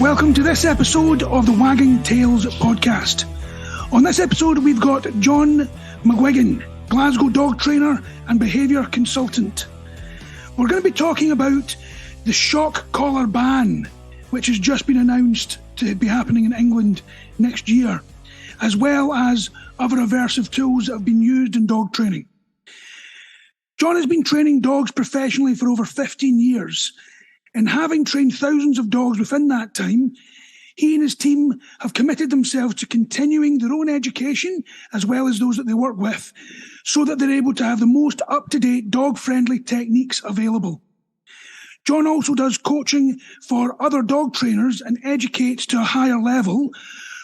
Welcome to this episode of the Wagging Tails podcast. On this episode, we've got John McGuigan, Glasgow Dog Trainer and Behaviour Consultant. We're going to be talking about the shock collar ban, which has just been announced to be happening in England next year, as well as other aversive tools that have been used in dog training. John has been training dogs professionally for over 15 years, and having trained thousands of dogs within that time, he and his team have committed themselves to continuing their own education as well as those that they work with, so that they're able to have the most up-to-date dog-friendly techniques available. John also does coaching for other dog trainers and educates to a higher level,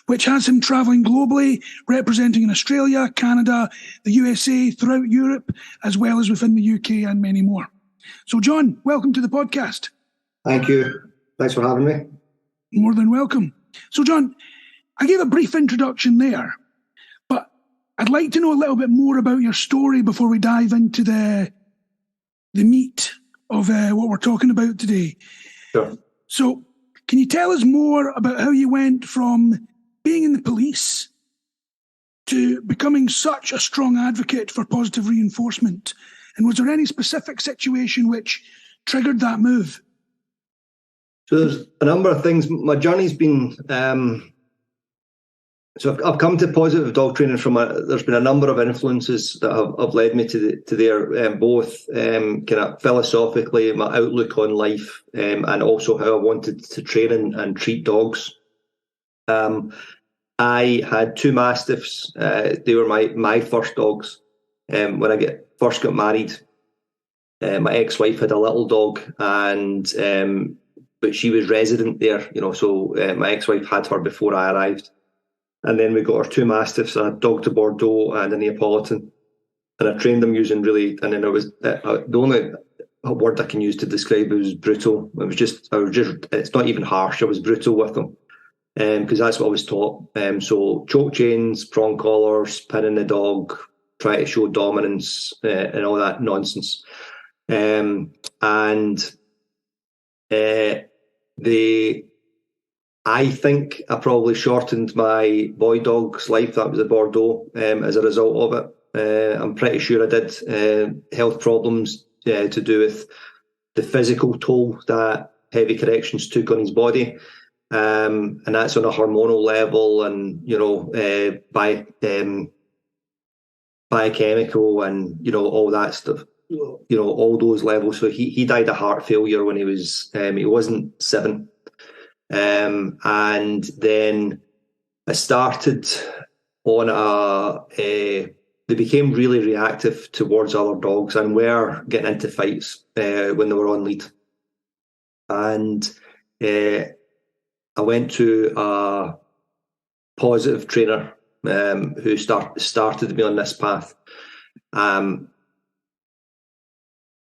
which has him travelling globally, representing in Australia, Canada, the USA, throughout Europe, as well as within the UK and many more. So John, welcome to the podcast. Thank you. Thanks for having me. More than welcome. So John, I gave a brief introduction there, but I'd like to know a little bit more about your story before we dive into the meat of what we're talking about today. Sure. So can you tell us more about how you went from being in the police to becoming such a strong advocate for positive reinforcement? And was there any specific situation which triggered that move? So there's a number of things. My journey's been, so I've come to positive dog training there's been a number of influences that have led me to there, both kind of philosophically, my outlook on life, and also how I wanted to train and treat dogs. I had two Mastiffs. They were my first dogs. When I first got married, my ex-wife had a little dog, and but she was resident there, so my ex-wife had her before I arrived. And then we got our two Mastiffs, a dog to Bordeaux and a Neapolitan. And I trained them using and then the only word I can use to describe it was brutal. It's not even harsh, I was brutal with them. Because that's what I was taught. So choke chains, prong collars, pinning the dog, try to show dominance, and all that nonsense. I think I probably shortened my boy dog's life. That was a Bordeaux, as a result of it. I'm pretty sure I did. Health problems to do with the physical toll that heavy corrections took on his body. And that's on a hormonal level and, biochemical and, all that stuff, all those levels. So he died of heart failure when he wasn't 7. And then I started on they became really reactive towards other dogs and were getting into fights when they were on lead. And I went to a positive trainer who started me on this path.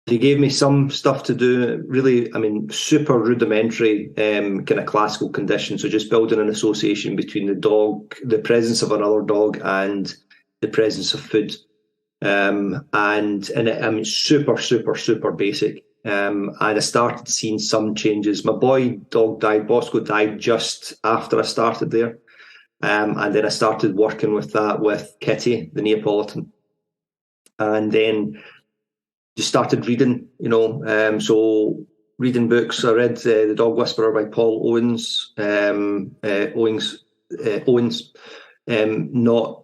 He gave me some stuff to do, really, super rudimentary kind of classical conditions. So just building an association between the dog, the presence of another dog, and the presence of food. Super, super, super basic. And I started seeing some changes. My boy dog died, Bosco died just after I started there. And then I started working with Kitty, the Neapolitan. And then just started reading, so reading books. I read The Dog Whisperer by Paul Owens, not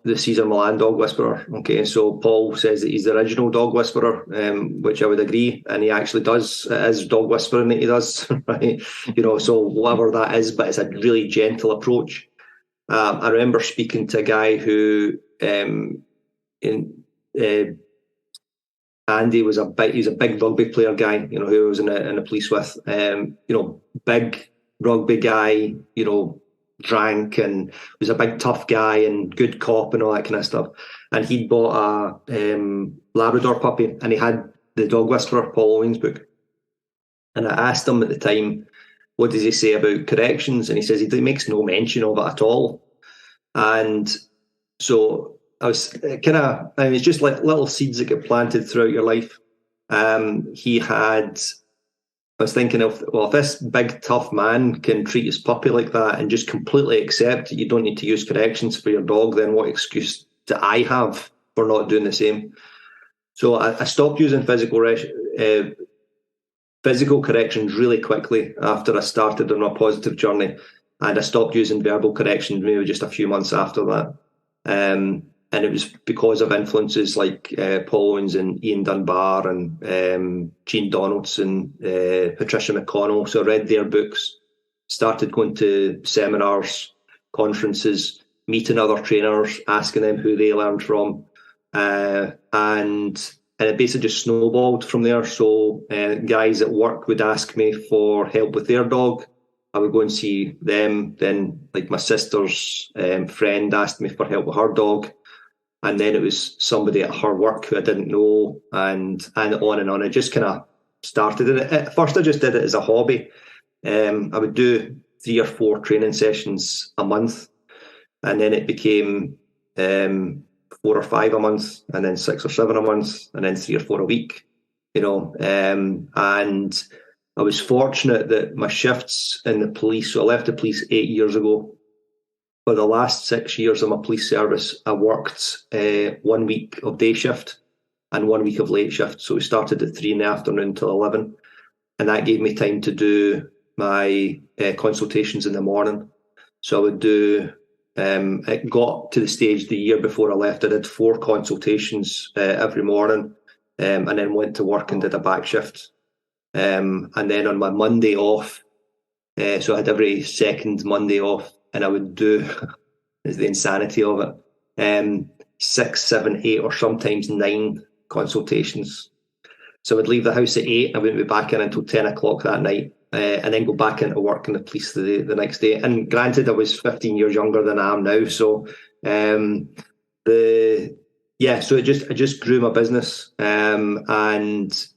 the Cesar Millan Dog Whisperer. Okay, so Paul says that he's the original Dog Whisperer, which I would agree, and he actually does. It is dog whispering that he does, right? So whatever that is, but it's a really gentle approach. I remember speaking to a guy who, Andy was he's a big rugby player guy, who I was in the police with, big rugby guy, drank and was a big tough guy and good cop and all that kind of stuff. And he'd bought a Labrador puppy and he had the Dog Whisperer, Paul Owens book. And I asked him at the time, what does he say about corrections? And he says he makes no mention of it at all. And so I was it's just like little seeds that get planted throughout your life. He had I was thinking if this big tough man can treat his puppy like that and just completely accept that you don't need to use corrections for your dog, then what excuse do I have for not doing the same? So I stopped using physical corrections really quickly after I started on a positive journey, and I stopped using verbal corrections maybe just a few months after that. And it was because of influences like Paul Owens and Ian Dunbar and Gene Donaldson, Patricia McConnell. So I read their books, started going to seminars, conferences, meeting other trainers, asking them who they learned from, and it basically just snowballed from there. So guys at work would ask me for help with their dog. I would go and see them. Then, like my sister's friend asked me for help with her dog. And then it was somebody at her work who I didn't know, and on and on. It just kind of started. And at first I just did it as a hobby. I would do 3 or 4 training sessions a month. And then it became 4 or 5 a month, and then 6 or 7 a month, and then 3 or 4 a week, and I was fortunate that my shifts in the police, so I left the police 8 years ago. For the last 6 years of my police service, I worked 1 week of day shift and 1 week of late shift. So we started at 3 in the afternoon till 11. And that gave me time to do my consultations in the morning. So I would do, it got to the stage the year before I left, I did 4 consultations every morning, and then went to work and did a back shift. And then on my Monday off, so I had every second Monday off, and I would do, is the insanity of it, 6, 7, 8, or sometimes 9 consultations. So I would leave the house at 8, I wouldn't be back in until 10 o'clock that night, and then go back into work in the police the next day. And granted, I was 15 years younger than I am now, so so I just grew my business, and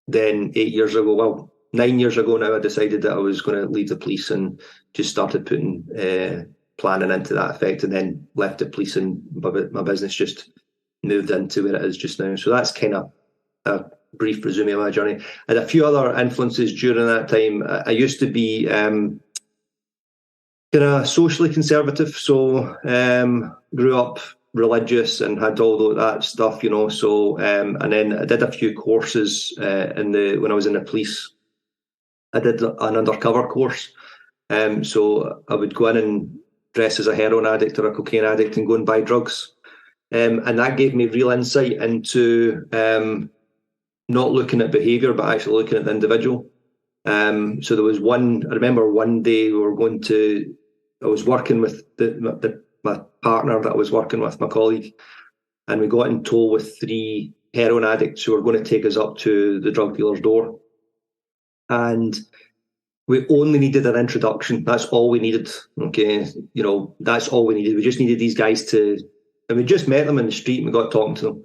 then 8 years ago, well, 9 years ago now, I decided that I was going to leave the police and just started putting planning into that effect, and then left the police, and my business just moved into where it is just now. So that's kind of a brief resume of my journey. I had a few other influences during that time. I used to be kind of socially conservative, so grew up religious and had all that stuff, So and then I did a few courses when I was in the police. I did an undercover course, so I would go in and dress as a heroin addict or a cocaine addict and go and buy drugs, and that gave me real insight into not looking at behaviour but actually looking at the individual. So there was I remember one day I was working with my partner that I was working with, my colleague, and we got in tow with 3 heroin addicts who were going to take us up to the drug dealer's door. And we only needed an introduction. That's all we needed. Okay, that's all we needed. We just needed these guys and we just met them in the street and we got talking to them.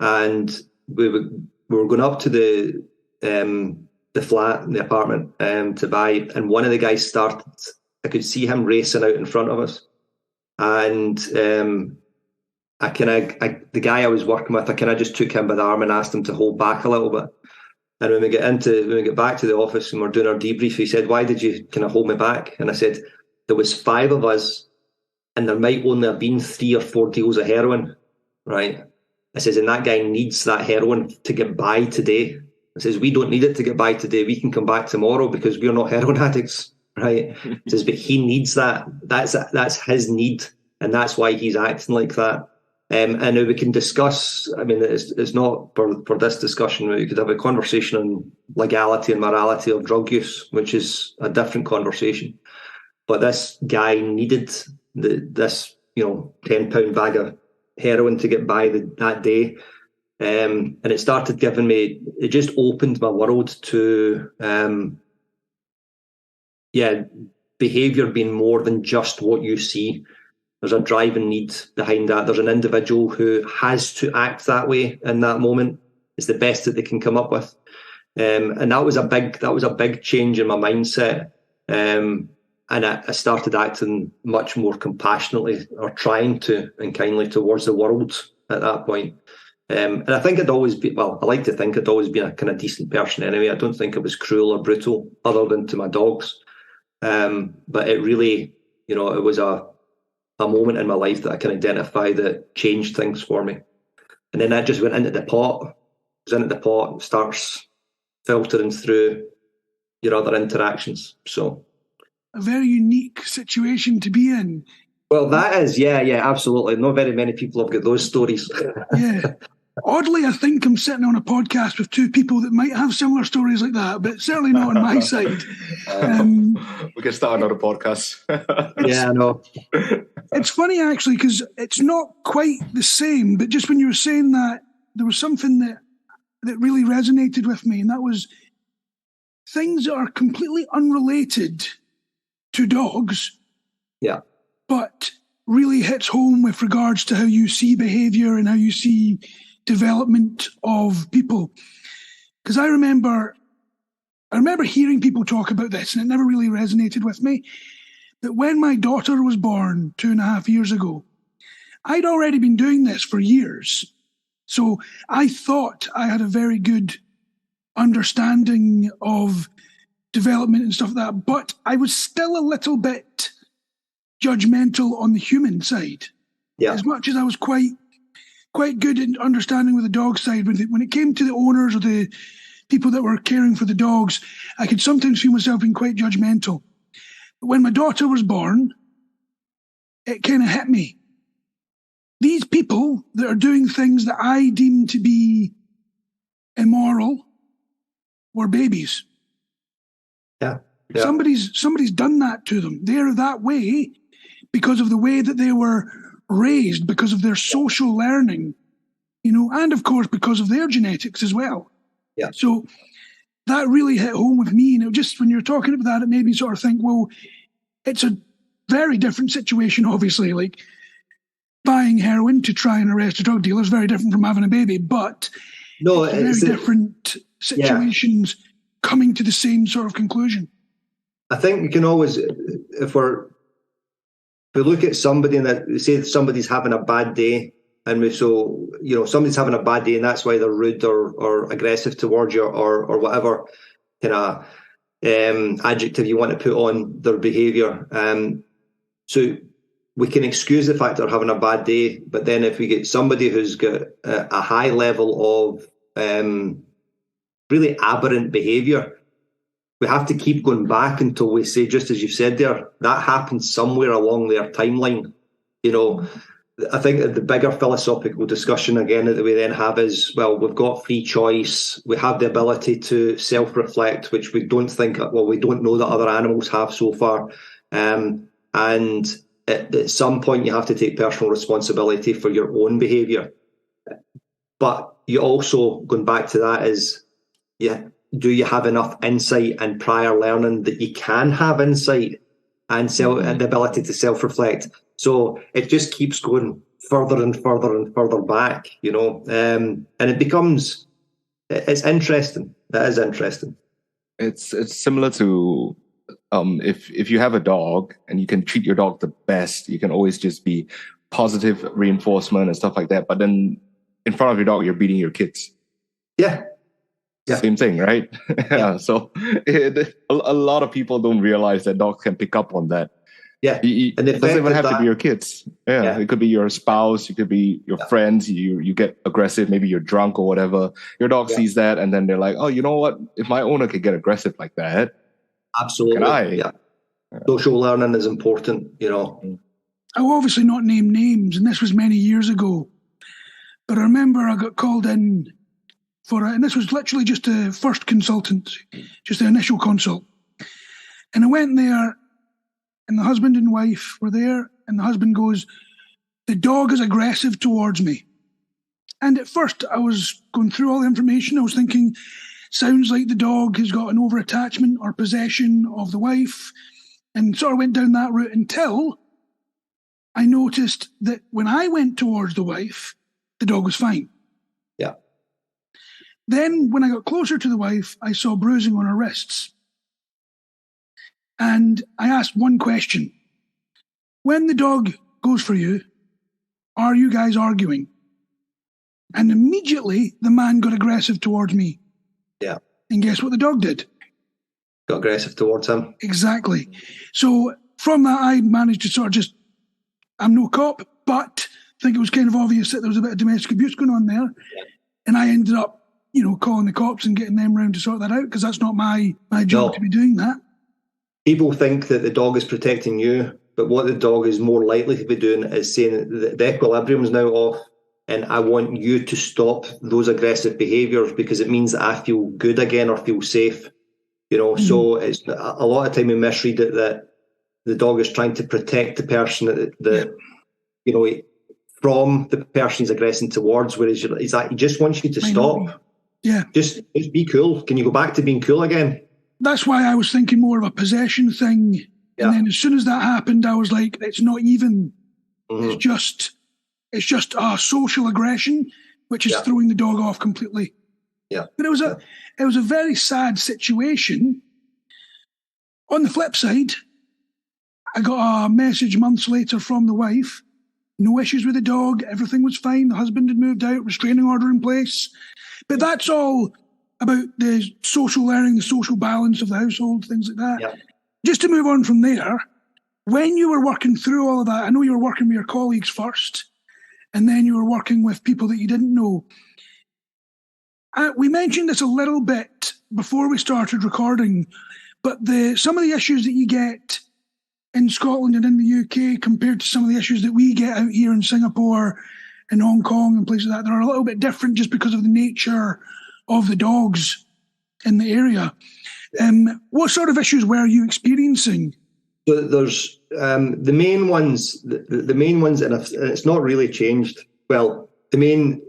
And we were going up to the flat, the apartment, to buy. And one of the guys started. I could see him racing out in front of us. And the guy I was working with, I kind of just took him by the arm and asked him to hold back a little bit. And when we get back to the office and we're doing our debrief, he said, "Why did you kind of hold me back?" And I said, "There was 5 of us, and there might only have been 3 or 4 deals of heroin, right?" I says, "And that guy needs that heroin to get by today." I says, "We don't need it to get by today. We can come back tomorrow because we're not heroin addicts, right?" I says, "But he needs that. That's his need, and that's why he's acting like that." And we can discuss, I mean, it's not for this discussion, we could have a conversation on legality and morality of drug use, which is a different conversation. But this guy needed this £10 bag of heroin to get by that day. And it started it just opened my world to, behaviour being more than just what you see. There's a driving need behind that. There's an individual who has to act that way in that moment. It's the best that they can come up with, and that was a big change in my mindset. And I started acting much more compassionately, or trying to, and kindly towards the world at that point. And I think I like to think I'd always been a kind of decent person anyway. I don't think I was cruel or brutal other than to my dogs. But it really, it was a moment in my life that I can identify that changed things for me. And then that just went into the pot. It was into the pot and starts filtering through your other interactions. So a very unique situation to be in. Well, that is, yeah, absolutely. Not very many people have got those stories. Yeah. Oddly, I think I'm sitting on a podcast with two people that might have similar stories like that, but certainly not on my side. We can start another podcast. Yeah, I know. It's funny, actually, because it's not quite the same, but just when you were saying that, there was something that really resonated with me, and that was things that are completely unrelated to dogs. Yeah. But really hits home with regards to how you see behaviour and how you see development of people. Because I remember hearing people talk about this, and it never really resonated with me. But when my daughter was born 2.5 years ago, I'd already been doing this for years. So I thought I had a very good understanding of development and stuff like that, but I was still a little bit judgmental on the human side. Yeah. As much as I was quite good in understanding with the dog side, when it came to the owners or the people that were caring for the dogs, I could sometimes feel myself being quite judgmental. But when my daughter was born, it kind of hit me. These people that are doing things that I deem to be immoral were babies. Yeah. Somebody's done that to them. They're that way because of the way that they were raised, because of their social learning, and of course because of their genetics as well. Yeah. So that really hit home with me. And just when you're talking about that, it made me sort of think, well, it's a very different situation, obviously. Like buying heroin to try and arrest a drug dealer is very different from having a baby, but no, it's very different situations coming to the same sort of conclusion. I think we can always, if we look at somebody and say somebody's having a bad day, and somebody's having a bad day and that's why they're rude or aggressive towards you or whatever kind of adjective you want to put on their behaviour. So we can excuse the fact they're having a bad day, but then if we get somebody who's got a high level of really aberrant behaviour, we have to keep going back until we say, just as you've said there, that happened somewhere along their timeline. I think that the bigger philosophical discussion again that we then have is, well, we've got free choice. We have the ability to self-reflect, which we don't know that other animals have so far. And at some point you have to take personal responsibility for your own behaviour. But you also, going back to that, is, do you have enough insight and prior learning that you can have insight and the ability to self-reflect? So it just keeps going further and further and further back, and it becomes, it's interesting. That is interesting. It's similar to if you have a dog and you can treat your dog the best, you can always just be positive reinforcement and stuff like that. But then in front of your dog, you're beating your kids. Yeah. Same thing, right? Yeah. So a lot of people don't realize that dogs can pick up on that. Yeah, and it doesn't even have to be your kids. Yeah, it could be your spouse. It could be your friends. You get aggressive. Maybe you're drunk or whatever. Your dog sees that, and then they're like, "Oh, you know what? If my owner could get aggressive like that, absolutely, can I?" Yeah. Social learning is important. I will obviously not name names, and this was many years ago. But I remember I got called in and this was literally just a first consultant, just the initial consult, and I went there. And the husband and wife were there, and the husband goes, "The dog is aggressive towards me." And at first I was going through all the information. I was thinking, sounds like the dog has got an over-attachment or possession of the wife, and sort of went down that route until I noticed that when I went towards the wife, the dog was fine. Yeah. Then when I got closer to the wife, I saw bruising on her wrists. And I asked one question. When the dog goes for you, are you guys arguing? And immediately the man got aggressive towards me. Yeah. And guess what the dog did? Got aggressive towards him. Exactly. So from that, I managed to sort of I'm no cop, but I think it was kind of obvious that there was a bit of domestic abuse going on there. Yeah. And I ended up, calling the cops and getting them round to sort that out, because that's not my job to be doing that. People think that the dog is protecting you, but what the dog is more likely to be doing is saying that the equilibrium is now off, and I want you to stop those aggressive behaviours because it means that I feel good again or feel safe. So it's a lot of time we misread it that the dog is trying to protect the person from the person he's aggressing towards, whereas he just wants you to stop. Yeah. Just be cool. Can you go back to being cool again? That's why I was thinking more of a possession thing. Yeah. And then as soon as that happened, I was like, it's not even. Mm-hmm. It's just a social aggression, which is throwing the dog off completely. Yeah. But it was a very sad situation. On the flip side, I got a message months later from the wife. No issues with the dog. Everything was fine. The husband had moved out, restraining order in place. But that's all about the social learning, the social balance of the household, things like that. Yeah. Just to move on from there, when you were working through all of that, I know you were working with your colleagues first, and then you were working with people that you didn't know. We mentioned this a little bit before we started recording, but some of the issues that you get in Scotland and in the UK compared to some of the issues that we get out here in Singapore and Hong Kong and places like that, they're a little bit different just because of the nature of the dogs in the area. What sort of issues were you experiencing? So there's the main ones, and it's not really changed. Well, the main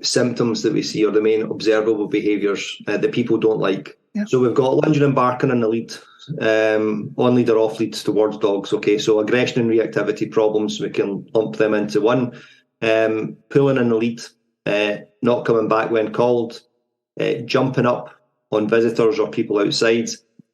symptoms that we see are the main observable behaviours that people don't like. Yeah. So we've got lunging and barking on the lead, on lead or off leads towards dogs. Okay, so aggression and reactivity problems, we can lump them into one. Pulling in the lead, not coming back when called, jumping up on visitors or people outside,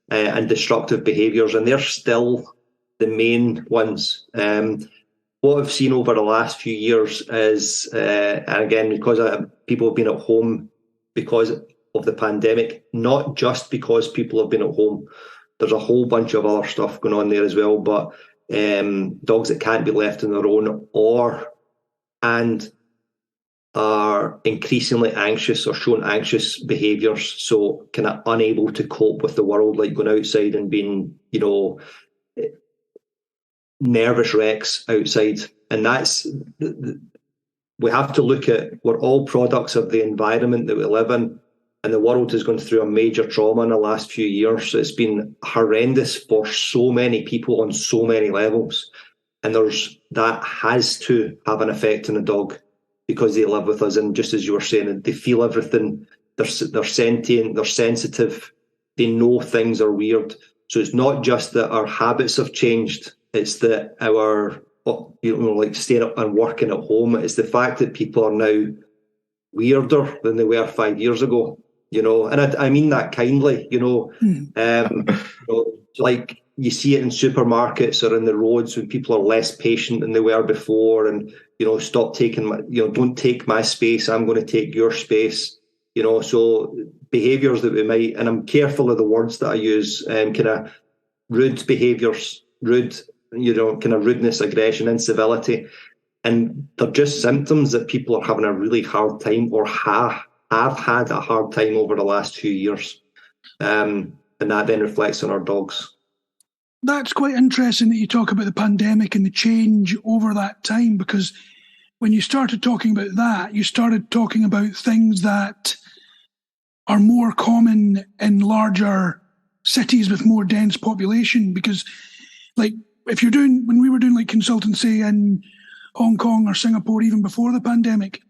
and destructive behaviours, and they're still the main ones. What I've seen over the last few years is, and again, because people have been at home because of the pandemic, not just because people have been at home, there's a whole bunch of other stuff going on there as well, but dogs that can't be left on their own and are increasingly anxious or showing anxious behaviours, so kind of unable to cope with the world, like going outside and being, nervous wrecks outside. And that's, we have to look at, we're all products of the environment that we live in, and the world has gone through a major trauma in the last few years. It's been horrendous for so many people on so many levels, and that has to have an effect on the dog, because they live with us, and just as you were saying, they feel everything. They're sentient, they're sensitive, they know things are weird. So it's not just that our habits have changed, it's that our, like staying up and working at home, it's the fact that people are now weirder than they were 5 years ago, and I mean that kindly, like you see it in supermarkets or in the roads when people are less patient than they were before, and stop taking my, don't take my space, I'm going to take your space, so behaviours that we might, and I'm careful of the words that I use, kind of rude behaviours, kind of rudeness, aggression, incivility, and they're just symptoms that people are having a really hard time, or have had a hard time over the last few years, and that then reflects on our dogs. That's quite interesting that you talk about the pandemic and the change over that time, because when you started talking about that, you started talking about things that are more common in larger cities with more dense population. Because, like, when we were doing like consultancy in Hong Kong or Singapore, even before the pandemic,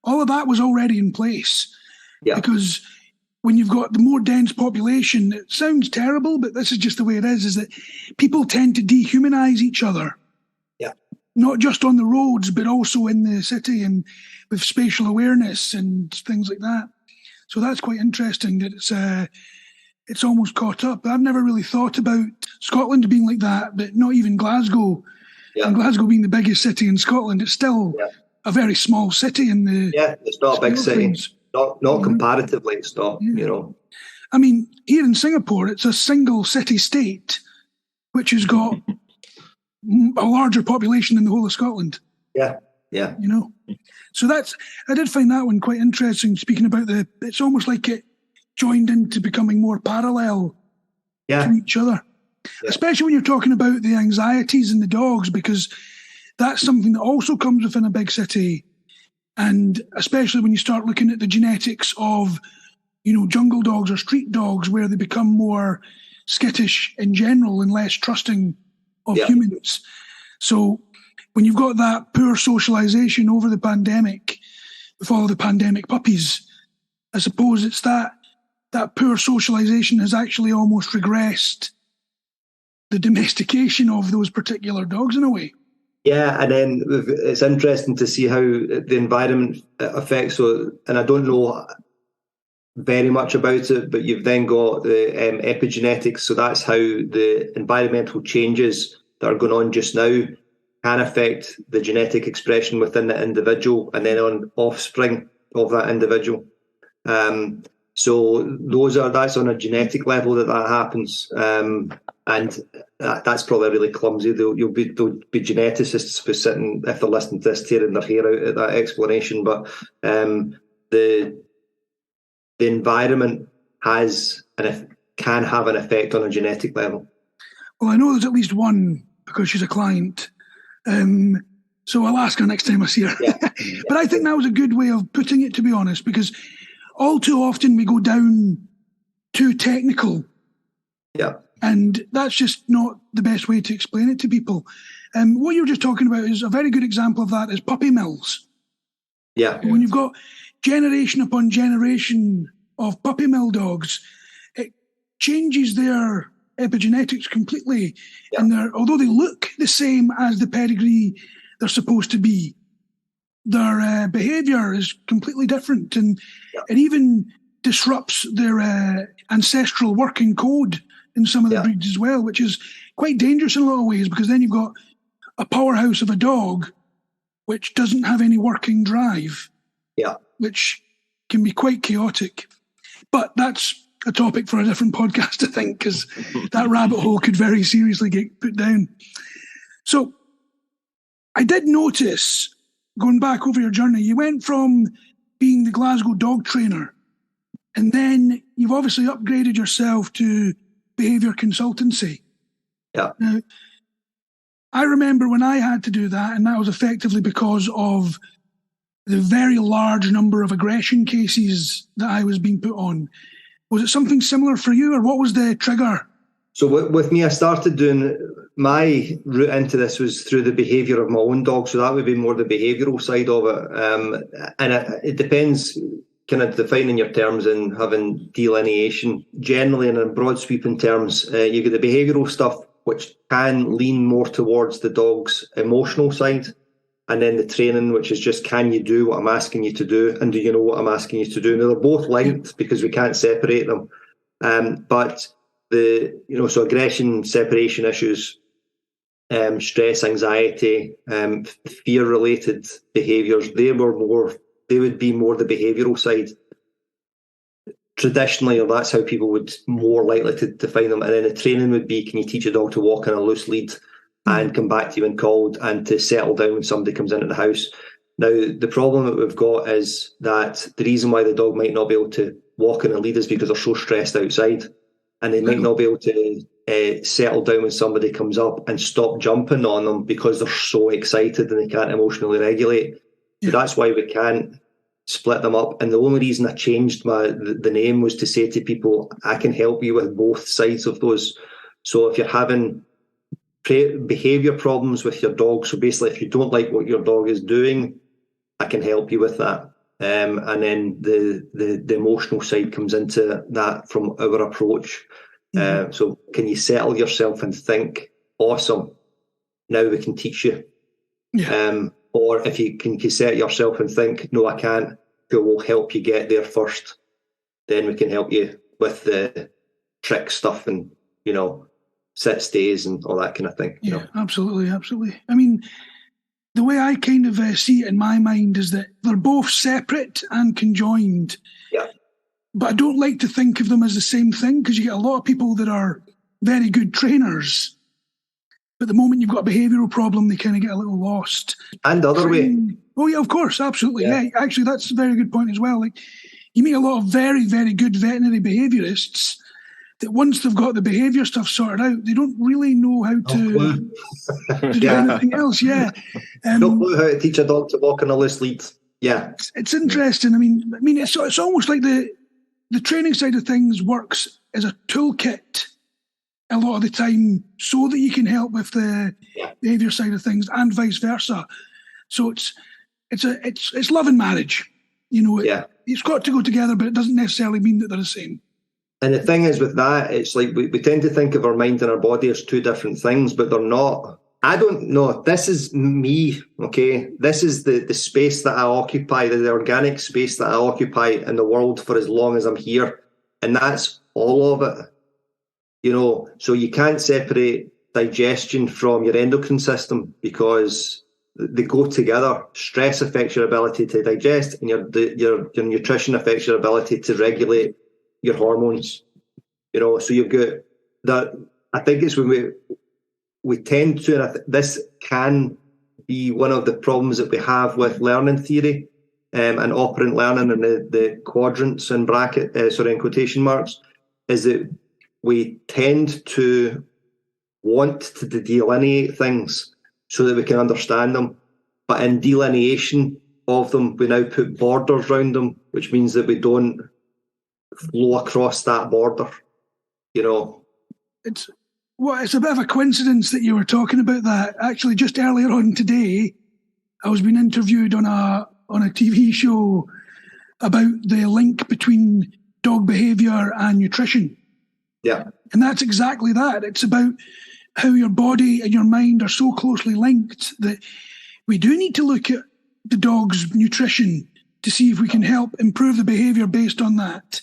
all of that was already in place. Yeah. Because when you've got the more dense population, it sounds terrible, but this is just the way it is that people tend to dehumanize each other. Yeah. Not just on the roads, but also in the city and with spatial awareness and things like that. So that's quite interesting that it's almost caught up. I've never really thought about Scotland being like that, but not even Glasgow. Yeah. And Glasgow being the biggest city in Scotland, it's still a very small city in the it's not a big city. Not comparatively, it's not. I mean, here in Singapore, it's a single city state, which has got a larger population than the whole of Scotland. Yeah. So I did find that one quite interesting. Speaking about it's almost like it joined into becoming more parallel to each other, especially when you're talking about the anxieties in the dogs, because that's something that also comes within a big city. And especially when you start looking at the genetics of, jungle dogs or street dogs, where they become more skittish in general and less trusting of humans. So when you've got that poor socialization over the pandemic, with all the pandemic puppies, I suppose it's that poor socialization has actually almost regressed the domestication of those particular dogs in a way. Yeah, and then it's interesting to see how the environment affects. So, and I don't know very much about it, but you've then got the epigenetics. So that's how the environmental changes that are going on just now can affect the genetic expression within the individual and then on offspring of that individual. So that's on a genetic level that happens. And that's probably really clumsy. There'll be geneticists who sitting, if they're listening to this, tearing their hair out at that explanation. But the environment can have an effect on a genetic level. Well, I know there's at least one because she's a client. So I'll ask her next time I see her. Yeah. But I think that was a good way of putting it, to be honest, because all too often we go down too technical. Yeah. And that's just not the best way to explain it to people. What you were just talking about is a very good example of that is puppy mills. Yeah. When you've got generation upon generation of puppy mill dogs, it changes their epigenetics completely. Yeah. And although they look the same as the pedigree they're supposed to be, their behaviour is completely different. And it even disrupts their ancestral working code in some of the breeds as well, which is quite dangerous in a lot of ways, because then you've got a powerhouse of a dog which doesn't have any working drive, which can be quite chaotic. But that's a topic for a different podcast, I think, because that rabbit hole could very seriously get put down. So I did notice, going back over your journey, you went from being the Glasgow Dog Trainer, and then you've obviously upgraded yourself to behaviour consultancy. Yeah. Now, I remember when I had to do that, and that was effectively because of the very large number of aggression cases that I was being put on. Was it something similar for you, or what was the trigger? So with me, I started doing, my route into this was through the behaviour of my own dog. So that would be more the behavioural side of it. And it depends, kind of defining your terms and having delineation. Generally, in broad sweeping terms, you get the behavioural stuff, which can lean more towards the dog's emotional side. And then the training, which is just, can you do what I'm asking you to do? And do you know what I'm asking you to do? Now, they're both linked because we can't separate them. But so aggression, separation issues, stress, anxiety, fear-related behaviours, they would be more the behavioural side. Traditionally, or that's how people would more likely to define them. And then the training would be, can you teach a dog to walk on a loose lead and come back to you when called, and to settle down when somebody comes into the house? Now, the problem that we've got is that the reason why the dog might not be able to walk on a lead is because they're so stressed outside, and they might not be able to settle down when somebody comes up and stop jumping on them because they're so excited and they can't emotionally regulate. So that's why we can't split them up. And the only reason I changed the name was to say to people, I can help you with both sides of those. So if you're having behaviour problems with your dog, so basically if you don't like what your dog is doing, I can help you with that. And then the emotional side comes into that from our approach. So can you settle yourself and think, awesome, now we can teach you. Or if you can set yourself and think, no, I can't, who will help you get there first? Then we can help you with the trick stuff and, sit stays and all that kind of thing. Yeah, absolutely. I mean, the way I kind of see it in my mind is that they're both separate and conjoined. Yeah. But I don't like to think of them as the same thing, because you get a lot of people that are very good trainers, but the moment you've got a behavioural problem, they kind of get a little lost. And the other way. Oh yeah, of course, absolutely. Yeah. Actually, that's a very good point as well. Like, you meet a lot of very, very good veterinary behaviourists that once they've got the behaviour stuff sorted out, they don't really know how to do anything else. Yeah. No clue how to teach a dog to walk on a loose lead. Yeah. It's interesting. I mean, it's almost like the training side of things works as a toolkit a lot of the time, so that you can help with the behaviour side of things, and vice versa. So it's love and marriage. You know, it's got to go together, but it doesn't necessarily mean that they're the same. And the thing is with that, it's like we tend to think of our mind and our body as two different things, but they're not. I don't know. This is me, okay? This is the space that I occupy, the organic space that I occupy in the world for as long as I'm here. And that's all of it. You know, so you can't separate digestion from your endocrine system, because they go together. Stress affects your ability to digest, and your nutrition affects your ability to regulate your hormones. You know, so you've got that. I think it's when we tend to, and this can be one of the problems that we have with learning theory and operant learning, and the quadrants in in quotation marks, is that we tend to want to delineate things so that we can understand them. But in delineation of them, we now put borders around them, which means that we don't flow across that border. You know, it's a bit of a coincidence that you were talking about that. Actually, just earlier on today, I was being interviewed on a TV show about the link between dog behaviour and nutrition. Yeah. And that's exactly that. It's about how your body and your mind are so closely linked that we do need to look at the dog's nutrition to see if we can help improve the behaviour based on that.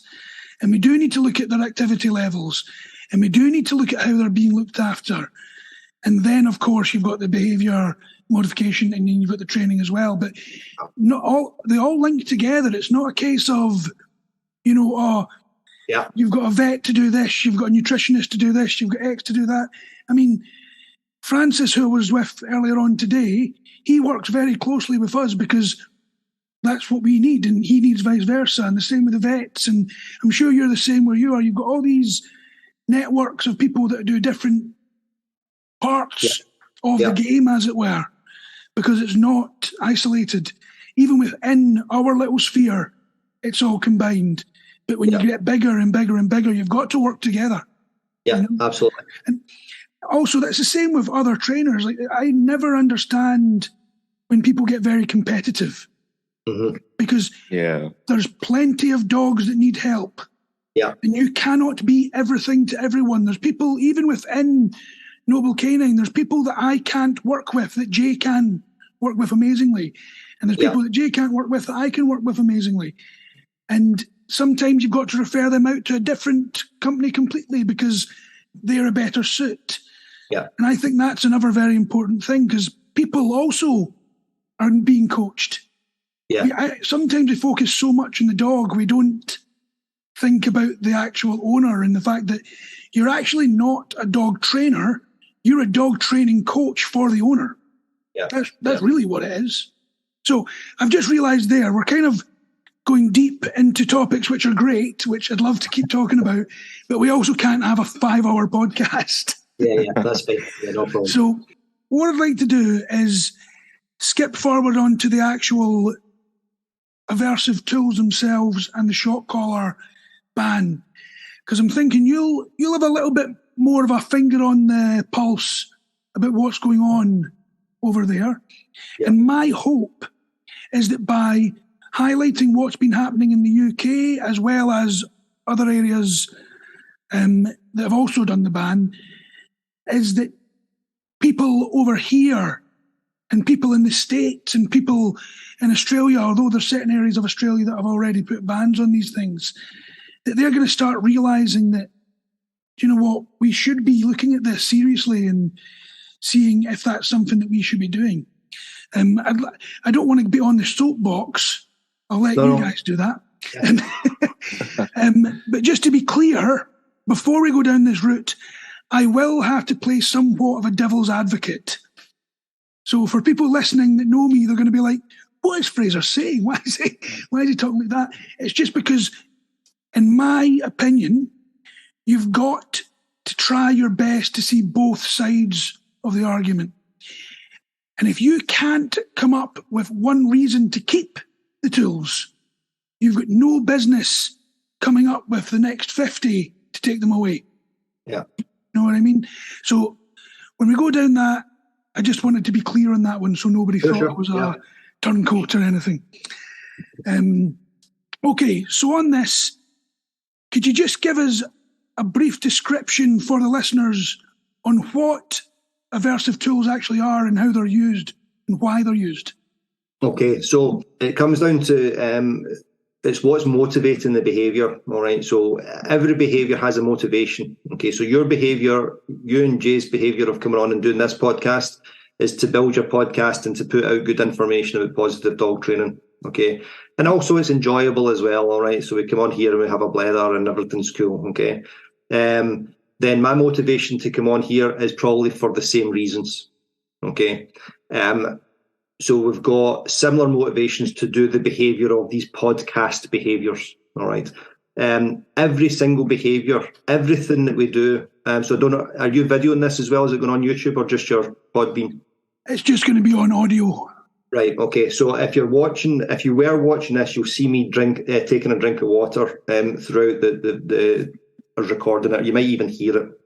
And we do need to look at their activity levels. And we do need to look at how they're being looked after. And then, of course, you've got the behaviour modification, and then you've got the training as well. But they all link together. It's not a case of, you know, you've got a vet to do this, you've got a nutritionist to do this, you've got X to do that. I mean, Francis, who I was with earlier on today, he works very closely with us because that's what we need, and he needs vice versa, and the same with the vets. And I'm sure you're the same where you are. You've got all these networks of people that do different parts of the game, as it were, because it's not isolated. Even within our little sphere, it's all combined. But when you get bigger and bigger and bigger, you've got to work together. Yeah, you know? Absolutely. And also, that's the same with other trainers. Like, I never understand when people get very competitive. Mm-hmm. Because there's plenty of dogs that need help. Yeah. And you cannot be everything to everyone. There's people, even within Noble Canine, there's people that I can't work with that Jay can work with amazingly. And there's people that Jay can't work with that I can work with amazingly. And sometimes you've got to refer them out to a different company completely because they're a better suit. Yeah. And I think that's another very important thing, because people also are being coached. Yeah. Sometimes we focus so much on the dog, we don't think about the actual owner and the fact that you're actually not a dog trainer, you're a dog training coach for the owner. Yeah. That's really what it is. So I've just realised there, we're kind of going deep into topics which are great, which I'd love to keep talking about, but we also can't have a 5-hour podcast. Yeah, that's fine. Yeah, no problem. So what I'd like to do is skip forward onto the actual aversive tools themselves and the shock collar ban, because I'm thinking you'll have a little bit more of a finger on the pulse about what's going on over there. Yeah. And my hope is that by highlighting what's been happening in the UK as well as other areas that have also done the ban, is that people over here and people in the States and people in Australia, although there's certain areas of Australia that have already put bans on these things, that they're going to start realising that, you know what, we should be looking at this seriously and seeing if that's something that we should be doing. I don't want to be on the soapbox. I'll let you guys do that. Yeah. But just to be clear, before we go down this route, I will have to play somewhat of a devil's advocate. So for people listening that know me, they're going to be like, what is Fraser saying? Why is he talking like that? It's just because, in my opinion, you've got to try your best to see both sides of the argument. And if you can't come up with one reason to keep the tools, you've got no business coming up with the next 50 to take them away. Yeah. You know what I mean? So when we go down that, I just wanted to be clear on that one so nobody thought it was a turncoat or anything. Okay, so on this, could you just give us a brief description for the listeners on what aversive tools actually are and how they're used and why they're used? Okay, so it comes down to it's what's motivating the behaviour, all right? So every behaviour has a motivation, okay? So your behaviour, you and Jay's behaviour of coming on and doing this podcast is to build your podcast and to put out good information about positive dog training, okay? And also it's enjoyable as well, all right? So we come on here and we have a blather and everything's cool, okay? Then my motivation to come on here is probably for the same reasons, okay? So we've got similar motivations to do the behaviour of these podcast behaviours, all right? Every single behaviour, everything that we do. So I don't know, are you videoing this as well? Is it going on YouTube or just your Podbean? It's just going to be on audio. Right, okay. So if you were watching this, you'll see me taking a drink of water throughout the recording it. You might even hear it.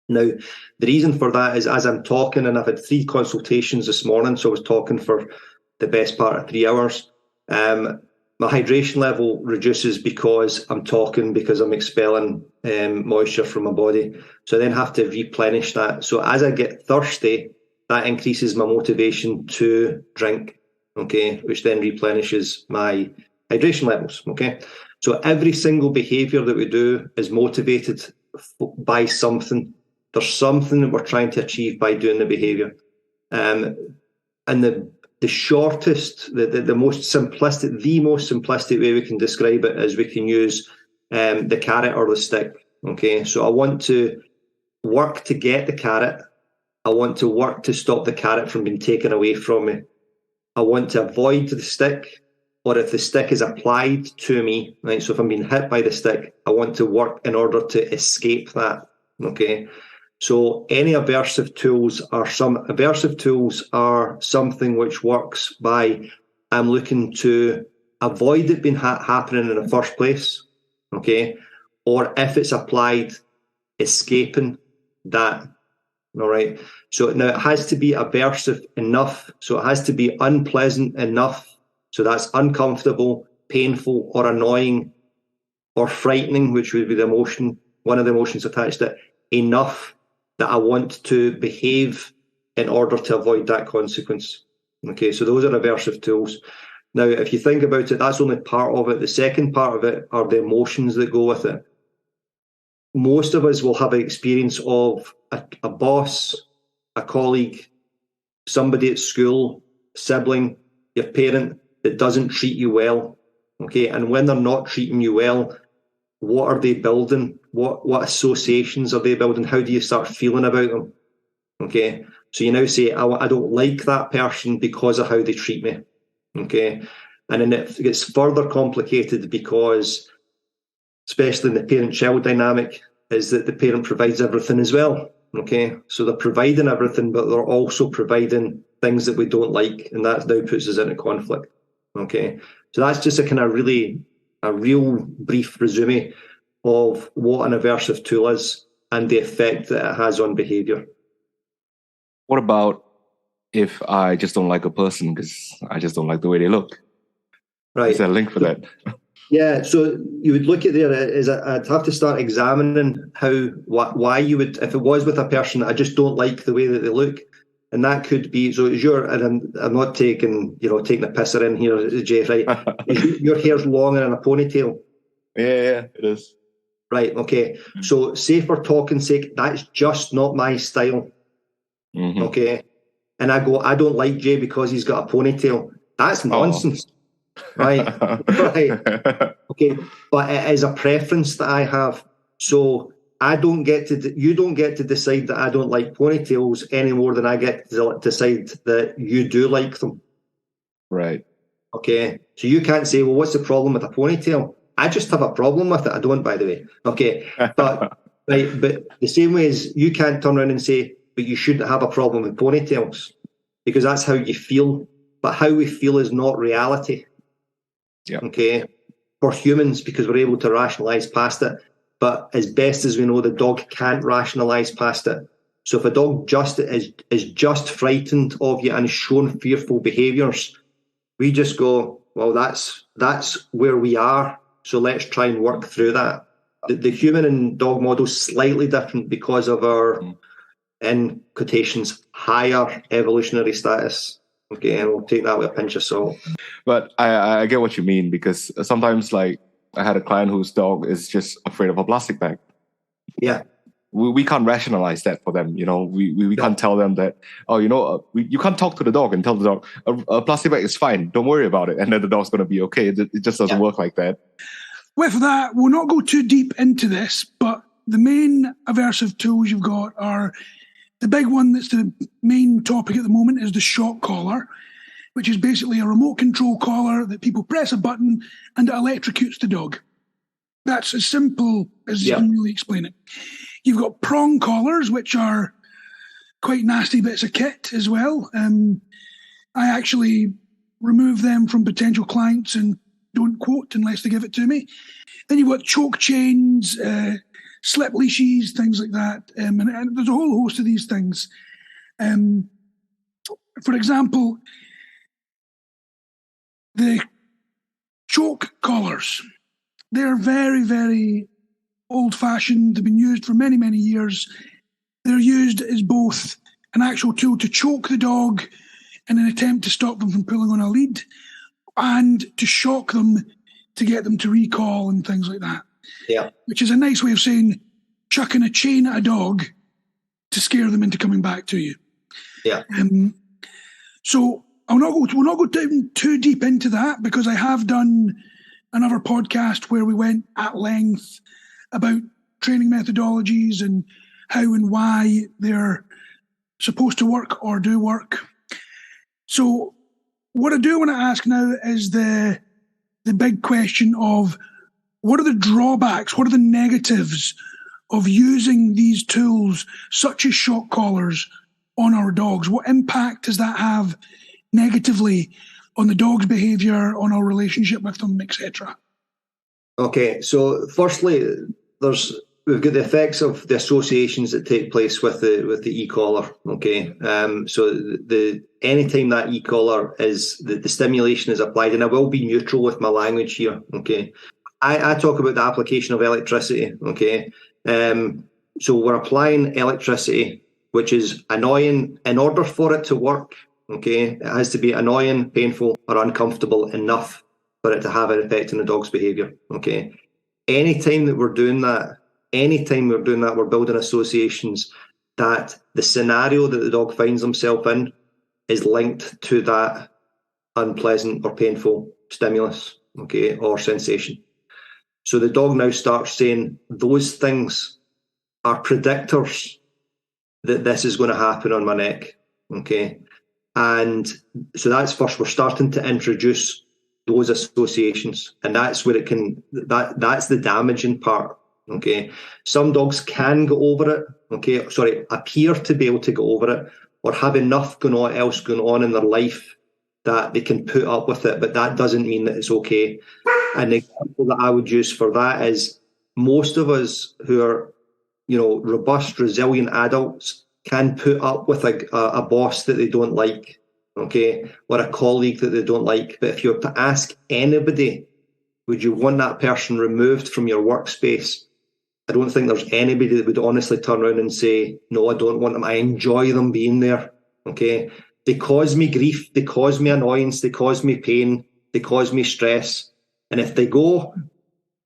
Now, the reason for that is as I'm talking, and I've had 3 consultations this morning, so I was talking for the best part of 3 hours. My hydration level reduces because I'm talking, because I'm expelling moisture from my body. So I then have to replenish that. So as I get thirsty, that increases my motivation to drink, okay, which then replenishes my hydration levels, okay? So every single behaviour that we do is motivated by something. There's something that we're trying to achieve by doing the behaviour. And the shortest, the most simplistic way we can describe it is we can use the carrot or the stick. Okay, so I want to work to get the carrot. I want to work to stop the carrot from being taken away from me. I want to avoid the stick, or if the stick is applied to me, right? So if I'm being hit by the stick, I want to work in order to escape that. Okay. So any aversive tools are something which works by I'm looking to avoid it being happening in the first place, okay? Or if it's applied, escaping that, all right? So now it has to be aversive enough, so it has to be unpleasant enough, so that's uncomfortable, painful, or annoying, or frightening, which would be the emotion, one of the emotions attached to it, enough that I want to behave in order to avoid that consequence. Okay, so those are aversive tools. Now, if you think about it, that's only part of it. The second part of it are the emotions that go with it. Most of us will have an experience of a boss, a colleague, somebody at school, sibling, your parent that doesn't treat you well. Okay, and when they're not treating you well, what are they building? What associations are they building? How do you start feeling about them? Okay, so you now say, I don't like that person because of how they treat me. Okay, and then it gets further complicated because, especially in the parent-child dynamic, is that the parent provides everything as well. Okay, so they're providing everything, but they're also providing things that we don't like, and that now puts us into conflict. Okay, so that's just a real brief resume of what an aversive tool is and the effect that it has on behaviour. What about if I just don't like a person because I just don't like the way they look? Right. Is there a link for that? Yeah, so you would look at there, I'd have to start examining why you would, if it was with a person, I just don't like the way that they look. And that could be, so is and I'm not taking a piss in here, Jay, right? Your hair's long and in a ponytail. Yeah, it is. Right, okay. So say for talking sake, that's just not my style. Mm-hmm. Okay. and I go, I don't like Jay because he's got a ponytail. That's nonsense. Right. Right. Okay. But it is a preference that I have. So you don't get to decide that I don't like ponytails any more than I get to decide that you do like them. Right. Okay. So you can't say, well, what's the problem with a ponytail? I just have a problem with it. I don't, by the way. Okay. But right, but the same way as you can't turn around and say, but you shouldn't have a problem with ponytails, because that's how you feel. But how we feel is not reality. Yeah. Okay. For humans, because we're able to rationalize past it. But as best as we know, the dog can't rationalize past it. So if a dog is just frightened of you and shown fearful behaviours, we just go, well, that's where we are. So let's try and work through that. The human and dog model is slightly different because of our, in quotations, higher evolutionary status. Okay, and we'll take that with a pinch of salt. But I get what you mean, because sometimes, like, I had a client whose dog is just afraid of a plastic bag. Yeah. We can't rationalize that for them. We can't tell them that, you can't talk to the dog and tell the dog, a plastic bag is fine, don't worry about it, and then the dog's going to be okay. It just doesn't work like that. With that, we'll not go too deep into this, but the main aversive tools you've got are, the big one that's the main topic at the moment is the shock collar, which is basically a remote control collar that people press a button and it electrocutes the dog. That's as simple as you can really explain it. You've got prong collars, which are quite nasty bits of kit as well. I actually remove them from potential clients and don't quote unless they give it to me. Then you've got choke chains, slip leashes, things like that. And there's a whole host of these things. For example, the choke collars, they're very, very old-fashioned. They've been used for many, many years. They're used as both an actual tool to choke the dog in an attempt to stop them from pulling on a lead, and to shock them to get them to recall and things like that. Yeah. Which is a nice way of saying chucking a chain at a dog to scare them into coming back to you. Yeah. So we'll not go down too deep into that, because I have done another podcast where we went at length about training methodologies and how and why they're supposed to work or do work. So what I do want to ask now is the big question of, what are the drawbacks, what are the negatives of using these tools such as shock collars on our dogs? What impact does that have negatively on the dog's behaviour, on our relationship with them, etc.? Okay, so firstly, we've got the effects of the associations that take place with the e-collar. Okay, so anytime that e-collar is the stimulation is applied, and I will be neutral with my language here. Okay, I talk about the application of electricity. Okay, so we're applying electricity, which is annoying. In order for it to work, okay, it has to be annoying, painful, or uncomfortable enough for it to have an effect on the dog's behaviour. Okay, anytime we're doing that, we're building associations that the scenario that the dog finds himself in is linked to that unpleasant or painful stimulus, okay, or sensation. So the dog now starts saying those things are predictors that this is going to happen on my neck, okay? And so that's first, we're starting to introduce those associations, and that's where that's the damaging part. Okay, some dogs can go over it. Okay, appear to be able to go over it, or have enough going on in their life that they can put up with it. But that doesn't mean that it's okay. An example that I would use for that is, most of us who are, robust, resilient adults can put up with a boss that they don't like. Okay, or a colleague that they don't like. But if you were to ask anybody, would you want that person removed from your workspace? I don't think there's anybody that would honestly turn around and say, no, I don't want them. I enjoy them being there. Okay, they cause me grief, they cause me annoyance, they cause me pain, they cause me stress. And if they go,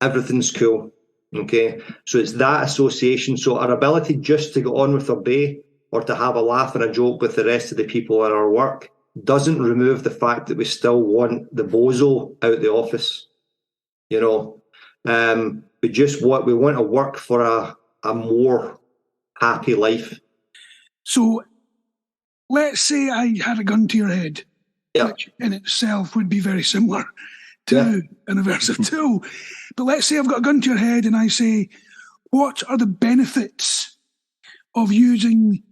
everything's cool. Okay, so it's that association. So our ability just to go on with our day or to have a laugh and a joke with the rest of the people in our work doesn't remove the fact that we still want the bozo out the office. We want to work for a more happy life. So let's say I had a gun to your head, yeah. which in itself would be very similar to an aversive tool. But let's say I've got a gun to your head and I say, what are the benefits of using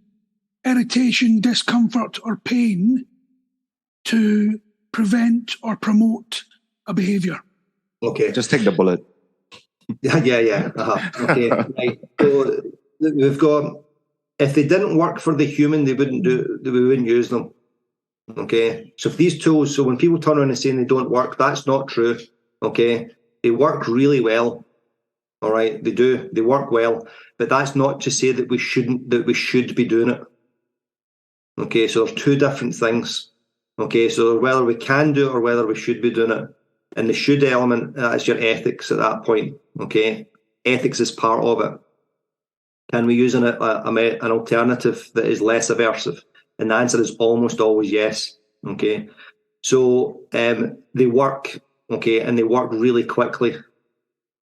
irritation, discomfort, or pain to prevent or promote a behaviour? Okay. Just take the bullet. Yeah. Okay. Right. So we've got, if they didn't work for the human, we wouldn't use them. Okay. So if these tools, so when people turn around and say they don't work, that's not true. Okay. They work really well. All right. They do. They work well. But that's not to say that we should be doing it. Okay. So there's two different things. Okay. So whether we can do it or whether we should be doing it. And the should element, that's your ethics at that point. Okay. Ethics is part of it. Can we use an alternative that is less aversive? And the answer is almost always yes. Okay. So they work, okay, and they work really quickly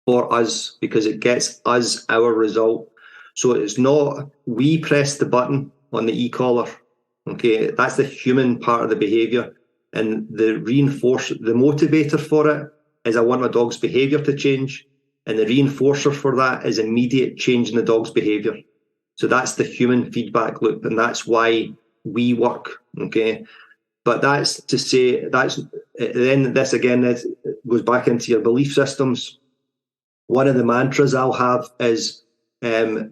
for us because it gets us our result. So it's not we press the button on the e-collar. Okay, that's the human part of the behaviour. And the motivator for it is I want my dog's behaviour to change. And the reinforcer for that is immediate change in the dog's behaviour. So that's the human feedback loop, and that's why we work. Okay, but that's to say then this again goes back into your belief systems. One of the mantras I'll have is I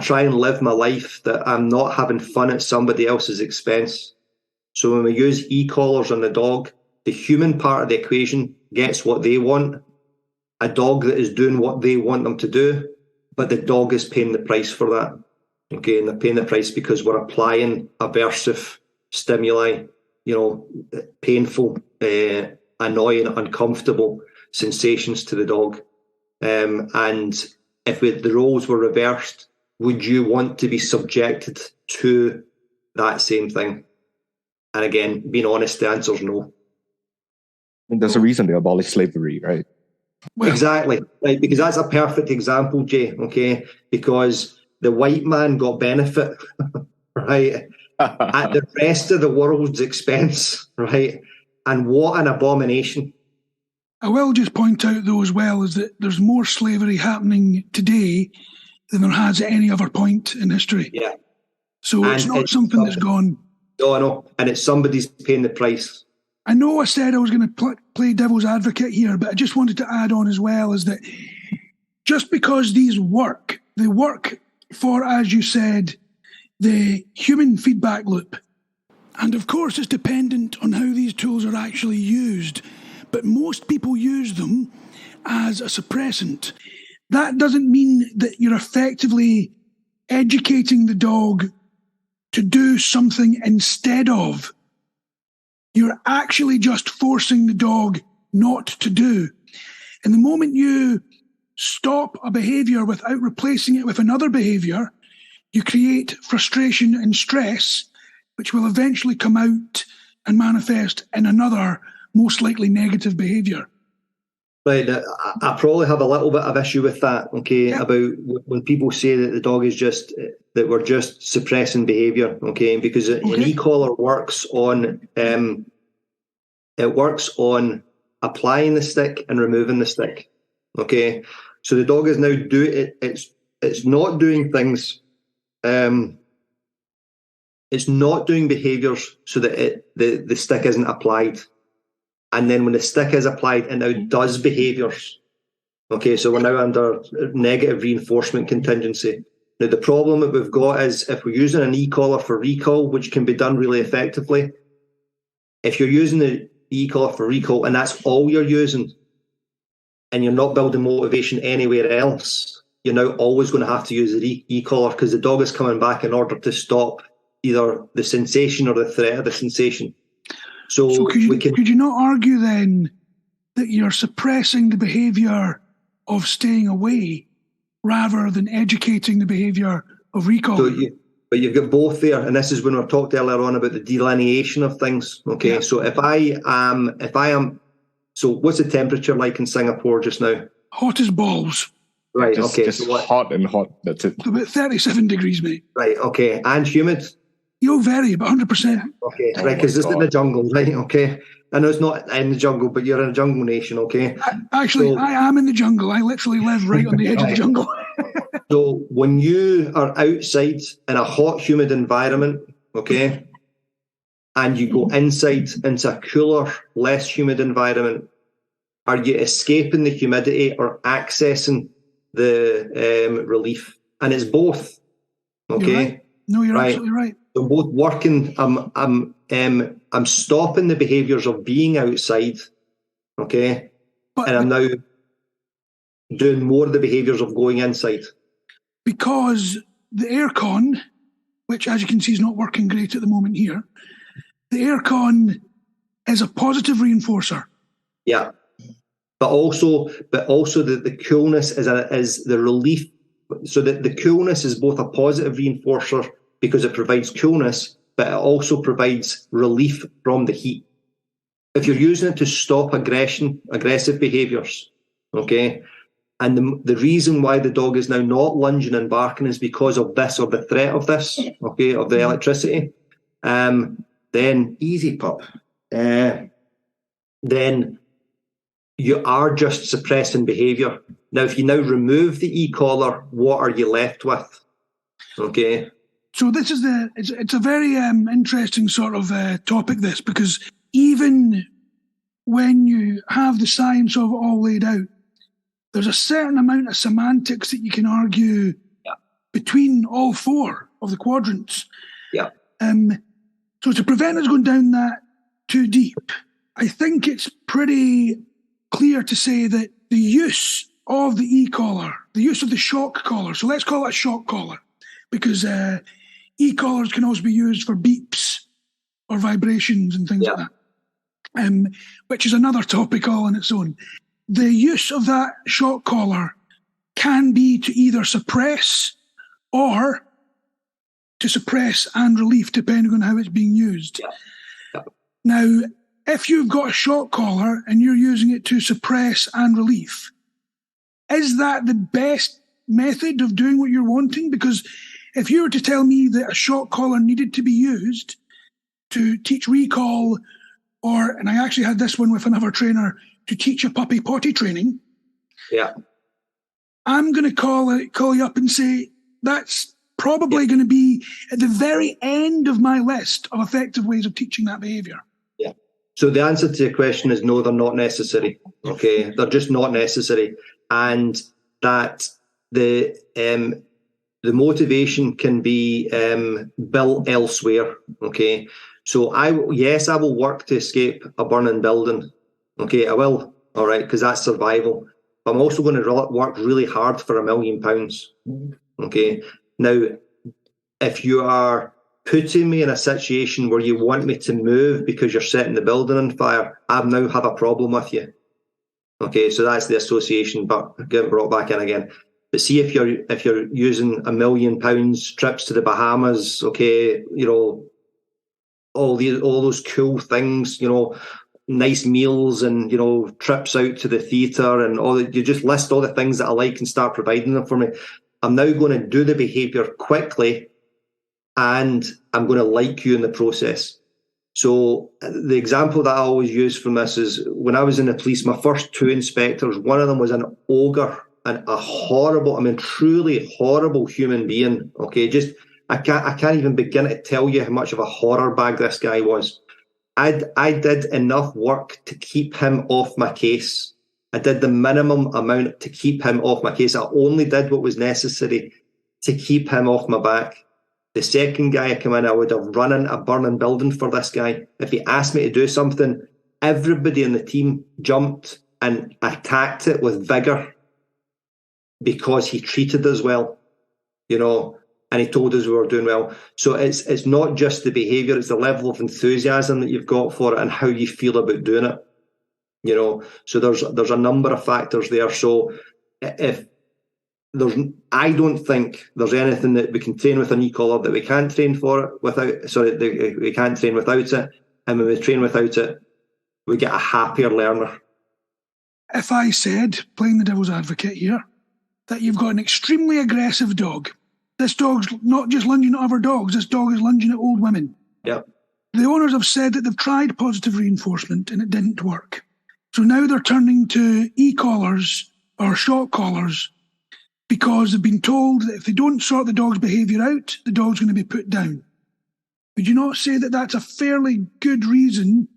try and live my life that I'm not having fun at somebody else's expense. So when we use e-collars on the dog, the human part of the equation gets what they want. A dog that is doing what they want them to do, but the dog is paying the price for that. Okay, and they're paying the price because we're applying aversive stimuli, painful, annoying, uncomfortable sensations to the dog. And if the roles were reversed, would you want to be subjected to that same thing? And again, being honest, the answer is no. And there's a reason they abolished slavery, right? Well, exactly, right? Because that's a perfect example, Jay. Okay, because the white man got benefit, right, at the rest of the world's expense, right? And what an abomination! I will just point out, though, as well, is that there's more slavery happening today than there has at any other point in history. Yeah. So it's not something that's gone. No, I know, and it's somebody's paying the price. I know I said I was going to play devil's advocate here, but I just wanted to add on as well is that just because these work, they work for, as you said, the human feedback loop. And of course, it's dependent on how these tools are actually used. But most people use them as a suppressant. That doesn't mean that you're effectively educating the dog to do something instead of. You're actually just forcing the dog not to do. And the moment you stop a behaviour without replacing it with another behaviour, you create frustration and stress, which will eventually come out and manifest in another, most likely negative behaviour. Right, I probably have a little bit of issue with that, okay, about when people say that the dog is that we're just suppressing behaviour, okay, because an e-collar works on, applying the stick and removing the stick, okay, so the dog is now it's not doing things, it's not doing behaviours so that the stick isn't applied. And then when the stick is applied, it now does behaviours. Okay, so we're now under negative reinforcement contingency. Now, the problem that we've got is if we're using an e-collar for recall, which can be done really effectively, if you're using the e-collar for recall and that's all you're using, and you're not building motivation anywhere else, you're now always going to have to use the e-collar because the dog is coming back in order to stop either the sensation or the threat of the sensation. So could you not argue then that you're suppressing the behaviour of staying away rather than educating the behaviour of recall? But you've got both there, and this is when we talked earlier on about the delineation of things. Okay, so if I am, so what's the temperature like in Singapore just now? Hot as balls. Right. Just So hot and hot. That's it. It's about 37 degrees, mate. Right. Okay, and humid. You'll vary, but 100%. Okay, Oh right, because my it's in the God. jungle, right? Okay, I know it's not in the jungle, but you're in a jungle nation. Okay, Actually, I am in the jungle. I literally live right on the edge of the jungle. so when you are outside in a hot, humid environment, okay, and you go inside into a cooler, less humid environment, are you escaping the humidity or accessing the relief? And it's both. Okay. You're right. No, you're absolutely right. So both working. I'm stopping the behaviours of being outside. Okay, But and I'm now doing more of the behaviours of going inside. because the aircon, which as you can see is not working great at the moment here, the aircon is a positive reinforcer. Yeah, but also the coolness is the relief. So that the coolness is both a positive reinforcer because it provides coolness, but it also provides relief from the heat. If you're using it to stop aggressive behaviours, okay, and the reason why the dog is now not lunging and barking is because of this, or the threat of this, okay, of the electricity, then easy pup, then you are just suppressing behaviour. Now, if you now remove the e-collar, what are you left with? Okay. So this is it's a very interesting sort of topic, this, because even when you have the science of it all laid out, there's a certain amount of semantics that you can argue between all four of the quadrants. Yeah. So to prevent us going down that too deep, I think it's pretty clear to say that the use of the e-collar, the use of the shock collar, so let's call it a shock collar, because e-collars can also be used for beeps or vibrations and things like that, which is another topic all on its own. The use of that shock collar can be to either suppress or to suppress and relief, depending on how it's being used. Now, if you've got a shock collar and you're using it to suppress and relief, is that the best method of doing what you're wanting? Because if you were to tell me that a shock collar needed to be used to teach recall, or, and I actually had this one with another trainer, to teach a puppy potty training, I'm going to call you up and say, that's probably going to be at the very end of my list of effective ways of teaching that behaviour. Yeah. So the answer to your question is no, they're not necessary. Okay, they're just not necessary, and that the motivation can be built elsewhere. Okay, so I will work to escape a burning building. Okay, I will. All right, because that's survival. But I'm also going to work really hard for £1 million. Okay, now if you are putting me in a situation where you want me to move because you're setting the building on fire, I now have a problem with you. Okay, so that's the association, but get brought back in again. But see, if you're using £1 million, trips to the Bahamas, okay, you know, all those cool things, you know, nice meals and, you know, trips out to the theatre and all that, you just list all the things that I like and start providing them for me. I'm now going to do the behaviour quickly, and I'm going to like you in the process. So the example that I always use from this is when I was in the police, my first 2 inspectors, one of them was an ogre and a horrible, I mean, truly horrible human being. Okay, just I can't even begin to tell you how much of a horror bag this guy was. I did enough work to keep him off my case. I did the minimum amount to keep him off my case. I only did what was necessary to keep him off my back. The second guy I come in, I would have run in a burning building for this guy. If he asked me to do something, everybody in the team jumped and attacked it with vigour because he treated us well, you know, and he told us we were doing well. So it's not just the behaviour, it's the level of enthusiasm that you've got for it and how you feel about doing it, you know. So there's a number of factors there. So if I don't think there's anything that we can train with an e-collar that we can't train for it without. Sorry, we can't train without it. And when we train without it, we get a happier learner. If I said, playing the devil's advocate here, that you've got an extremely aggressive dog, this dog's not just lunging at other dogs, this dog is lunging at old women. Yep. The owners have said that they've tried positive reinforcement and it didn't work. So now they're turning to e-collars or shock collars because they've been told that if they don't sort the dog's behaviour out, the dog's going to be put down. Would you not say that that's a fairly good reason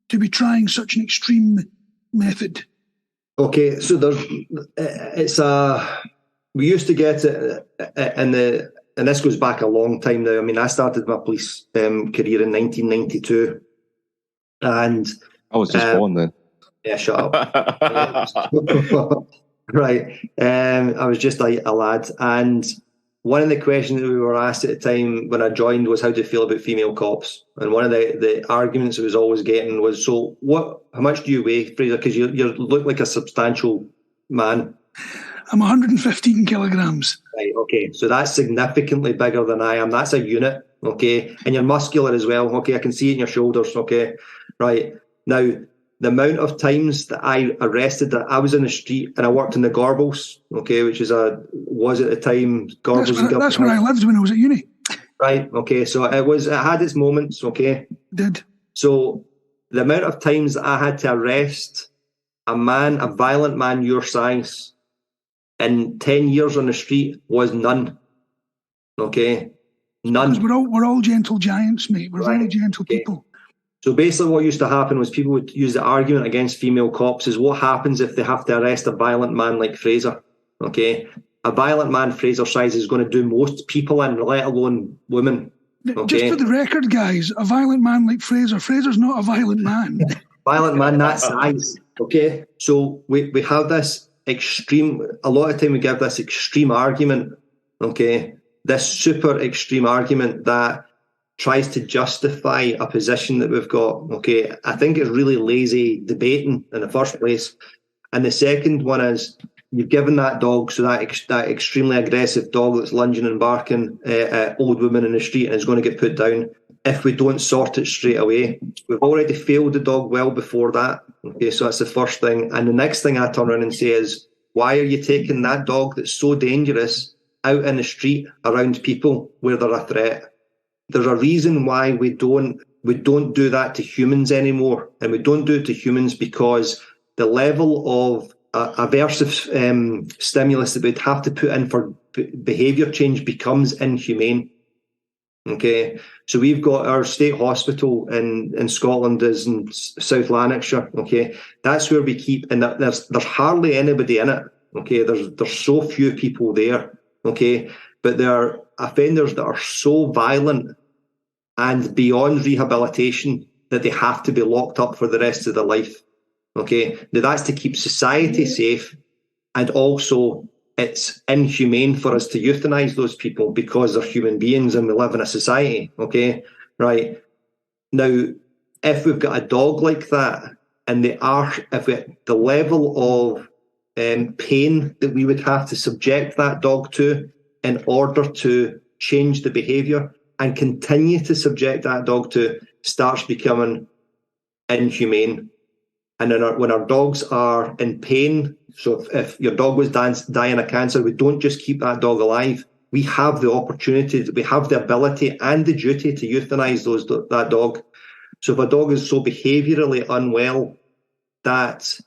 to be trying such an extreme method? Okay, so we used to get it and this goes back a long time now. I mean, I started my police career in 1992, and I was just born then. Yeah, shut up. Right, I was just a lad, and one of the questions that we were asked at the time when I joined was, how do you feel about female cops? And one of the arguments I was always getting was, so how much do you weigh, Fraser? Because you look like a substantial man. I'm 115 kilograms. Right, okay. So that's significantly bigger than I am. That's a unit, okay? And you're muscular as well, okay? I can see it in your shoulders, okay? Right. Now, the amount of times that I I was in the street and I worked in the Gorbals, okay, which was at the time Gorbals. That's where I lived when I was at uni. Right, okay. So it had its moments, okay? It did. So the amount of times that I had to arrest a violent man your size in 10 years on the street was none. Okay? None. Because we're all gentle giants, mate. We're very gentle people. So basically what used to happen was people would use the argument against female cops is, what happens if they have to arrest a violent man like Fraser? Okay? A violent man Fraser size is going to do most people in, let alone women. Okay? Just for the record, guys, a violent man like Fraser's not a violent man. Violent man that size. Okay? So we have this extreme, a lot of time we give this extreme argument, okay? This super extreme argument that tries to justify a position that we've got, okay? I think it's really lazy debating in the first place. And the second one is, you've given that dog, so that extremely aggressive dog that's lunging and barking at old women in the street and is going to get put down if we don't sort it straight away. We've already failed the dog well before that. Okay, so that's the first thing. And the next thing I turn around and say is, why are you taking that dog that's so dangerous out in the street around people where they're a threat? There's a reason why we don't do that to humans anymore. And we don't do it to humans because the level of aversive stimulus that we'd have to put in for behaviour change becomes inhumane. Okay, so we've got our state hospital in Scotland is in South Lanarkshire. Okay, that's where we keep, and there's hardly anybody in it. Okay, there's so few people there. Okay, but there are offenders that are so violent and beyond rehabilitation that they have to be locked up for the rest of their life. Okay, now that's to keep society safe, and also it's inhumane for us to euthanize those people because they're human beings and we live in a society. Okay, right. Now, if we've got a dog like that, and the level of pain that we would have to subject that dog to in order to change the behaviour and continue to subject that dog to starts becoming inhumane. And when our dogs are in pain, so if your dog was dying of cancer, we don't just keep that dog alive. We have the opportunity, we have the ability and the duty to euthanize that dog. So if a dog is so behaviourally unwell that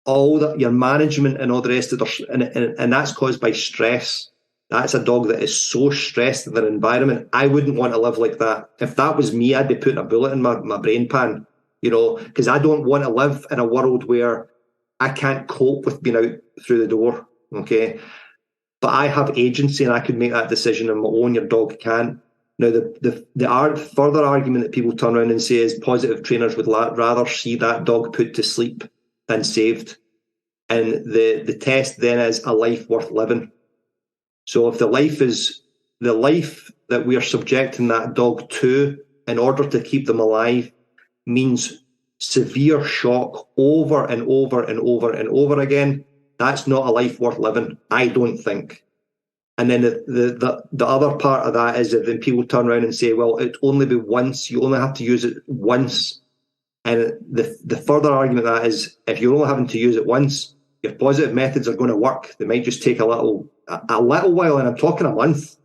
all that your management and all the rest of and that's caused by stress. That's a dog that is so stressed in their environment. I wouldn't want to live like that. If that was me, I'd be putting a bullet in my brain pan. You know, because I don't want to live in a world where I can't cope with being out through the door, okay? But I have agency and I could make that decision on my own. Your dog can't. Now, the further argument that people turn around and say is positive trainers would rather see that dog put to sleep than saved. And the test then is a life worth living. So if the life that we are subjecting that dog to in order to keep them alive means severe shock over and over and over and over again, that's not a life worth living, I don't think. And then the other part of that is that then people turn around and say, well, it'd only be once, you only have to use it once. And the further argument of that is, if you're only having to use it once, your positive methods are going to work. They might just take a little while, and I'm talking a month,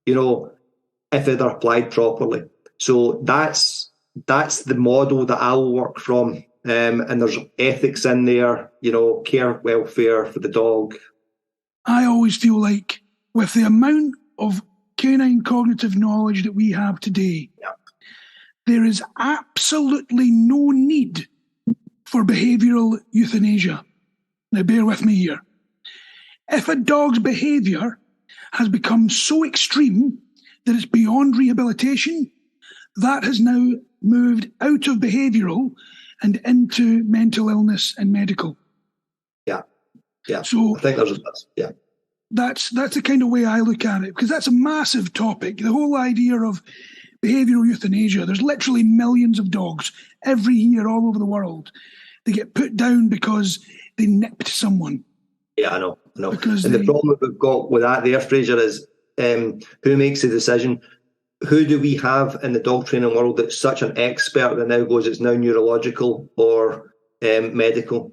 if they're applied properly. So that's the model that I'll work from. And there's ethics in there, care, welfare for the dog. I always feel like with the amount of canine cognitive knowledge that we have today, there is absolutely no need for behavioural euthanasia. Now, bear with me here. If a dog's behaviour has become so extreme that it's beyond rehabilitation, that has now moved out of behavioural and into mental illness and medical. Yeah. So I think that's the kind of way I look at it, because that's a massive topic. The whole idea of behavioural euthanasia. There's literally millions of dogs every year all over the world. They get put down because they nipped someone. Yeah, I know. The problem we've got with that there, Fraser, is who makes the decision? Who do we have in the dog training world that's such an expert that now goes, it's now neurological or medical?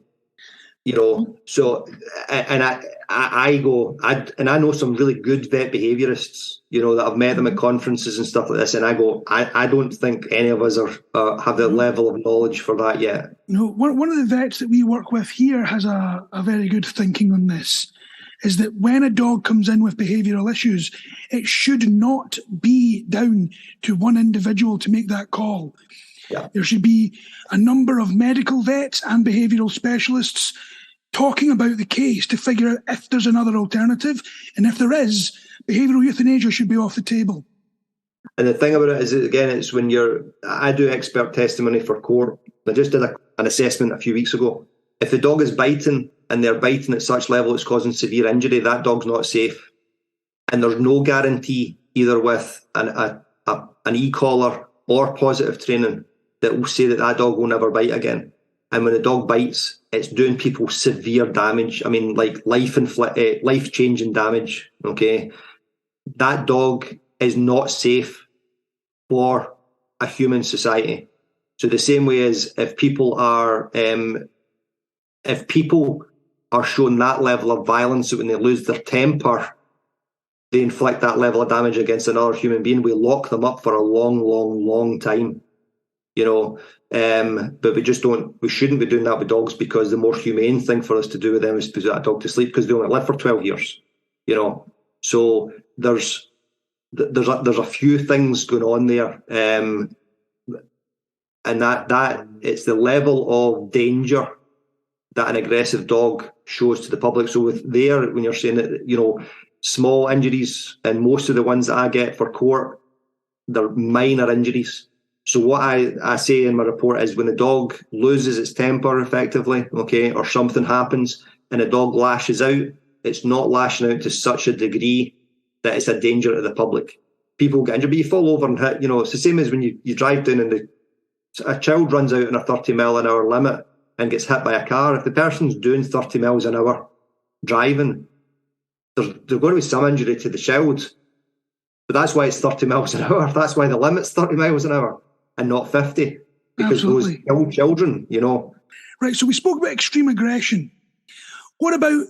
So, and I know some really good vet behaviourists, that I've met them at conferences and stuff like this, and I go, I don't think any of us have the level of knowledge for that yet. No, one of the vets that we work with here has a very good thinking on this, is that when a dog comes in with behavioural issues, it should not be down to one individual to make that call. Yeah. There should be a number of medical vets and behavioural specialists talking about the case to figure out if there's another alternative. And if there is, behavioural euthanasia should be off the table. And the thing about it is, again, it's when I do expert testimony for court. I just did an assessment a few weeks ago. If the dog is biting and they're biting at such level it's causing severe injury, that dog's not safe. And there's no guarantee either with an e-collar or positive training that will say that dog will never bite again. And when the dog bites, it's doing people severe damage. I mean, like life-changing damage, okay? That dog is not safe for a human society. So the same way as if people are shown that level of violence, so when they lose their temper, they inflict that level of damage against another human being, we lock them up for a long, long, long time. But we shouldn't be doing that with dogs, because the more humane thing for us to do with them is to put that dog to sleep, because they only live for 12 years, So there's a few things going on there. And that it's the level of danger that an aggressive dog shows to the public. So when you're saying that, small injuries, and most of the ones that I get for court, they're minor injuries. So what I say in my report is, when the dog loses its temper effectively, okay, or something happens and the dog lashes out, it's not lashing out to such a degree that it's a danger to the public. People get injured, but you fall over and hit. It's the same as when you drive down and a child runs out in a 30 mile an hour limit and gets hit by a car. If the person's doing 30 miles an hour driving, there's going to be some injury to the child. But that's why it's 30 miles an hour. That's why the limit's 30 miles an hour and not 50. Because Absolutely. Those kill children, Right, so we spoke about extreme aggression. What about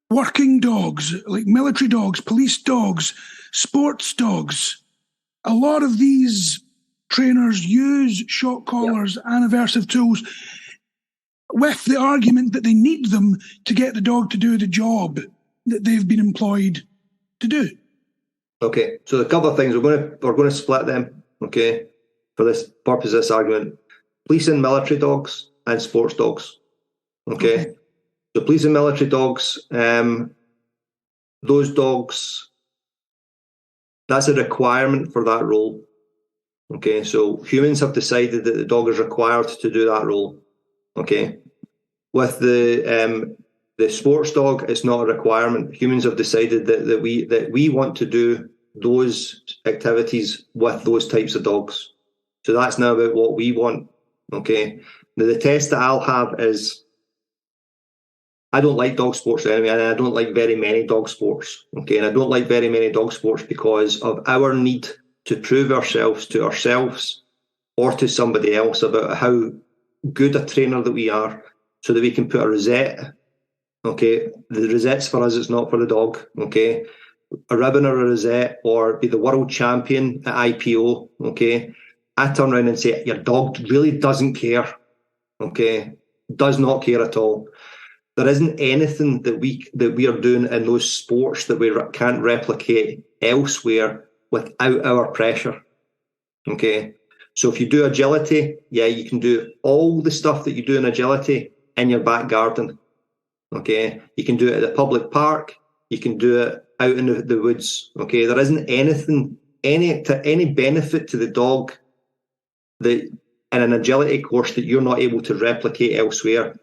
working dogs, like military dogs, police dogs, sports dogs? A lot of these trainers use shock collars and aversive tools with the argument that they need them to get the dog to do the job that they've been employed to do. Okay, so a couple of things. We're going to split them, okay, for this purpose of this argument. Police and military dogs and sports dogs, okay? So police and military dogs, those dogs, that's a requirement for that role, okay? So humans have decided that the dog is required to do that role, okay? With the sports dog, it's not a requirement. Humans have decided that we want to do those activities with those types of dogs. So that's now about what we want, okay? Now the test that I'll have is, I don't like dog sports anyway, and I don't like very many dog sports. Okay, and I don't like very many dog sports because of our need to prove ourselves to ourselves or to somebody else about how good a trainer that we are, so that we can put a rosette. Okay, the rosette's for us; it's not for the dog. Okay, a ribbon or a rosette, or be the world champion at IPO. Okay, I turn around and say your dog really doesn't care. Okay, does not care at all. There isn't anything that we are doing in those sports that we can't replicate elsewhere without our pressure. Okay, so if you do agility, yeah, you can do all the stuff that you do in agility in your back garden. Okay, you can do it at the public park. You can do it out in the woods. Okay, there isn't any benefit to the dog that in an agility course that you're not able to replicate elsewhere.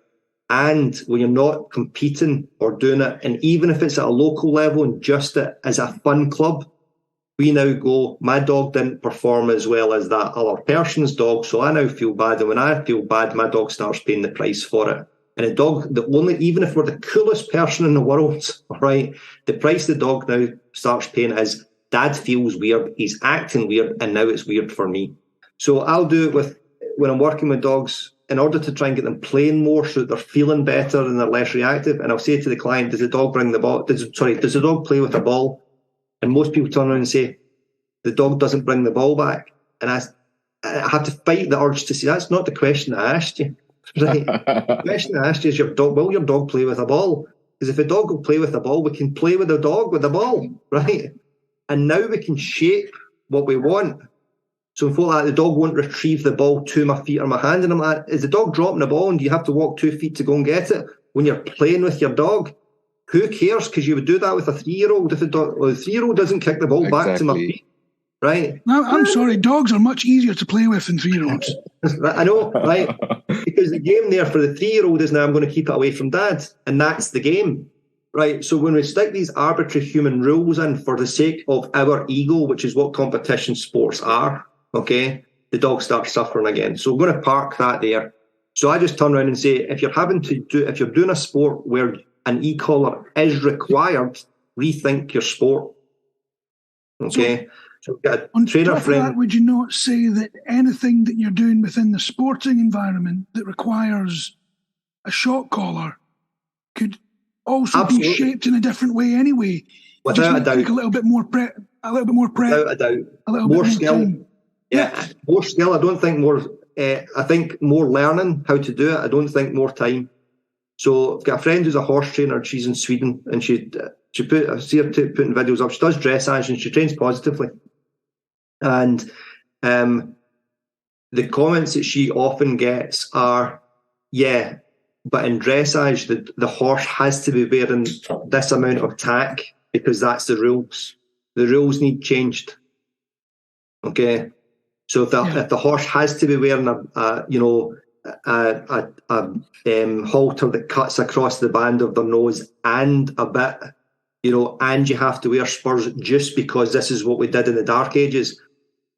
And when you're not competing or doing it, and even if it's at a local level and just as a fun club, we now go, my dog didn't perform as well as that other person's dog, so I now feel bad. And when I feel bad, my dog starts paying the price for it. And a dog, even if we're the coolest person in the world, right, the price the dog now starts paying is, Dad feels weird, he's acting weird, and now it's weird for me. So I'll do it when I'm working with dogs, in order to try and get them playing more so that they're feeling better and they're less reactive. And I'll say to the client, does the dog bring the ball? Does the dog play with a ball? And most people turn around and say, the dog doesn't bring the ball back. And I have to fight the urge to say, that's not the question I asked you. Right? The question I asked you is, will your dog play with a ball? Because if a dog will play with a ball, we can play with the dog with the ball, right? And now we can shape what we want. So before that, the dog won't retrieve the ball to my feet or my hand. And I'm like, is the dog dropping the ball and do you have to walk 2 feet to go and get it? When you're playing with your dog, who cares? Because you would do that with a 3-year-old if the 3-year-old doesn't kick the ball back to my feet. Right? Now, I'm sorry, dogs are much easier to play with than 3-year-olds. I know, right? Because the game there for the 3-year-old is now I'm going to keep it away from Dad. And that's the game. Right? So when we stick these arbitrary human rules in for the sake of our ego, which is what competition sports are, okay, the dog starts suffering again. So we're going to park that there. So I just turn around and say, if you're doing a sport where an e-collar is required, rethink your sport. Okay. So on top of that, would you not say that anything that you're doing within the sporting environment that requires a shock collar could also be shaped in a different way anyway? Without a doubt. A little bit more prep. Without a doubt. More skill. Yeah, more skill. I don't think more. I think more learning how to do it. I don't think more time. So I've got a friend who's a horse trainer. She's in Sweden, and I see her putting videos up. She does dressage and she trains positively. And the comments that she often gets are, yeah, but in dressage, the horse has to be wearing this amount of tack because that's the rules. The rules need changed. Okay. So if the horse has to be wearing a halter that cuts across the band of their nose and a bit, and you have to wear spurs just because this is what we did in the Dark Ages,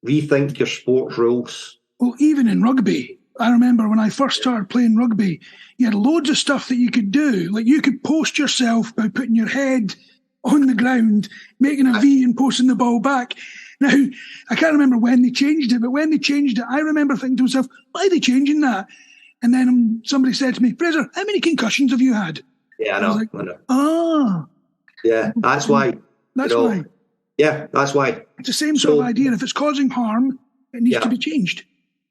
rethink your sports rules. Well, even in rugby, I remember when I first started playing rugby, you had loads of stuff that you could do. Like you could post yourself by putting your head on the ground, making a V and posting the ball back. Now, I can't remember when they changed it, but when they changed it, I remember thinking to myself, why are they changing that? And then somebody said to me, Fraser, how many concussions have you had? Yeah, I know. I know. Ah. Yeah, that's why. That's why. Yeah, that's why. It's the same sort of idea. If it's causing harm, it needs to be changed.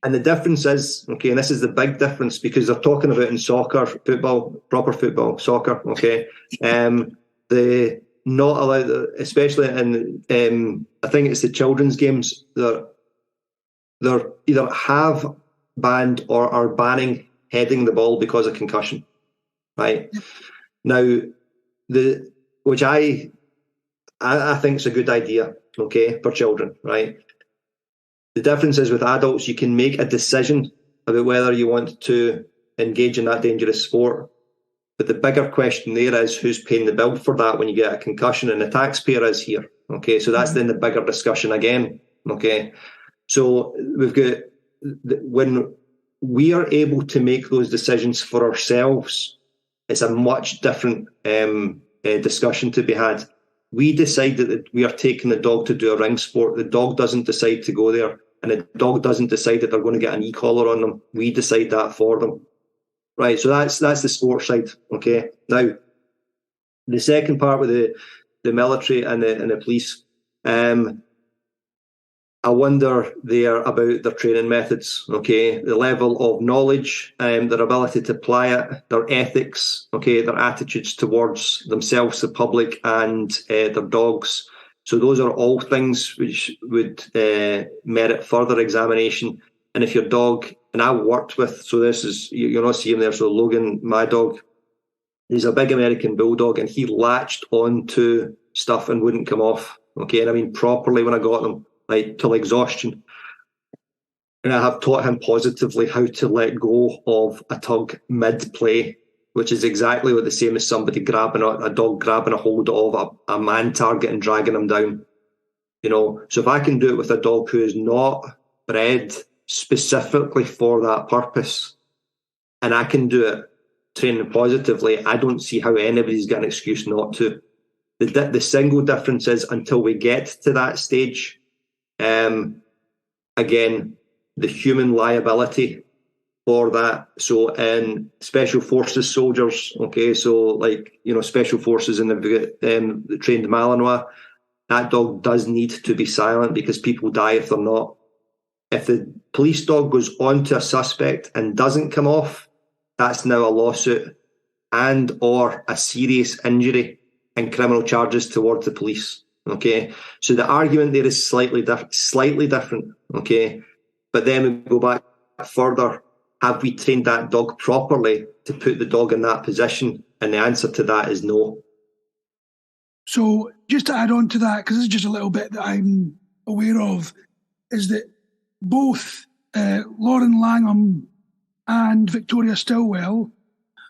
And the difference is, okay, and this is the big difference because they're talking about in soccer, football, proper football, soccer, okay, the not allowed, especially in, I think it's the children's games, they're either have banned or are banning heading the ball because of concussion, right? Now, which I think is a good idea, okay, for children, right? The difference is with adults, you can make a decision about whether you want to engage in that dangerous sport. But the bigger question there is who's paying the bill for that when you get a concussion, and the taxpayer is here. Okay, so that's then the bigger discussion again. Okay, so we've got, when we are able to make those decisions for ourselves, it's a much different discussion to be had. We decide that we are taking the dog to do a ring sport. The dog doesn't decide to go there, and the dog doesn't decide that they're going to get an e-collar on them. We decide that for them. Right, so that's the sports side. Okay, now the second part with the military and the police, I wonder there about their training methods. Okay, the level of knowledge, their ability to apply it, their ethics. Okay, their attitudes towards themselves, the public, and their dogs. So those are all things which would merit further examination. And if your dog, and I worked with, so this is, you're not seeing there, so Logan, my dog, he's a big American bulldog, and he latched onto stuff and wouldn't come off. Okay, and I mean properly when I got them, like till exhaustion. And I have taught him positively how to let go of a tug mid-play, which is exactly what the same as somebody grabbing a dog grabbing a hold of a man target and dragging him down. You know, so if I can do it with a dog who is not bred specifically for that purpose, and I can do it training positively, I don't see how anybody's got an excuse not to. The single difference is until we get to that stage, again, the human liability for that. So in special forces soldiers, okay, so like, you know, special forces in the trained Malinois, that dog does need to be silent because people die if they're not. If the police dog goes on to a suspect and doesn't come off, that's now a lawsuit and or a serious injury and criminal charges towards the police. Okay, so the argument there is slightly different. Okay, but then we go back further. Have we trained that dog properly to put the dog in that position? And the answer to that is no. So just to add on to that, because this is just a little bit that I'm aware of, is that both Lauren Langham and Victoria Stilwell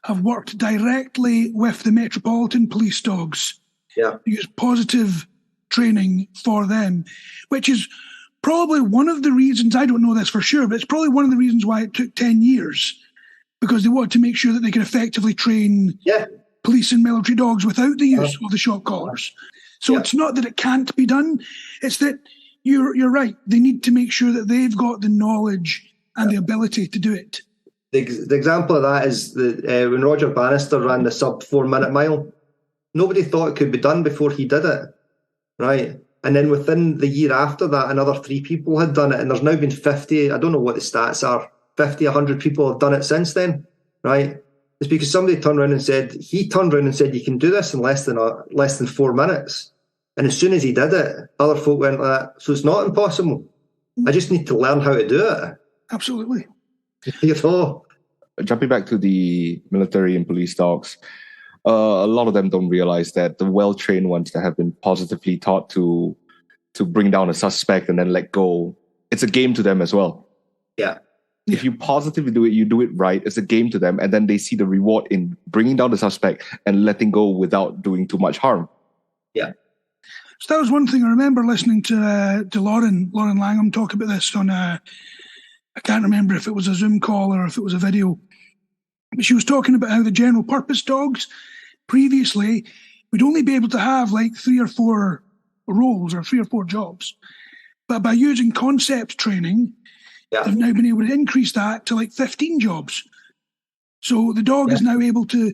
have worked directly with the Metropolitan Police dogs. Yeah. To use positive training for them, which is probably one of the reasons, I don't know this for sure, but it's probably one of the reasons why it took 10 years, because they wanted to make sure that they could effectively train police and military dogs without the use of the shock collars. So it's not that it can't be done, it's that you're right. They need to make sure that they've got the knowledge and the ability to do it. The example of that is when Roger Bannister ran the sub 4 minute mile, nobody thought it could be done before he did it, right? And then within the year after that, another 3 people had done it. And there's now been 50, I don't know what the stats are, 50, 100 people have done it since then, right? It's because somebody turned around and said, you can do this in less than 4 minutes. And as soon as he did it, other folk went like that. So it's not impossible. I just need to learn how to do it. Absolutely. You know? Jumping back to the military and police dogs, a lot of them don't realize that the well-trained ones that have been positively taught to bring down a suspect and then let go, it's a game to them as well. Yeah. If you positively do it, you do it right, it's a game to them, and then they see the reward in bringing down the suspect and letting go without doing too much harm. Yeah. So that was one thing I remember listening to Lauren Langham talk about this on I can't remember if it was a Zoom call or if it was a video. But she was talking about how the general purpose dogs, previously, we'd only be able to have like 3 or 4 roles or 3 or 4 jobs. But by using concept training, they've now been able to increase that to like 15 jobs. So the dog is now able to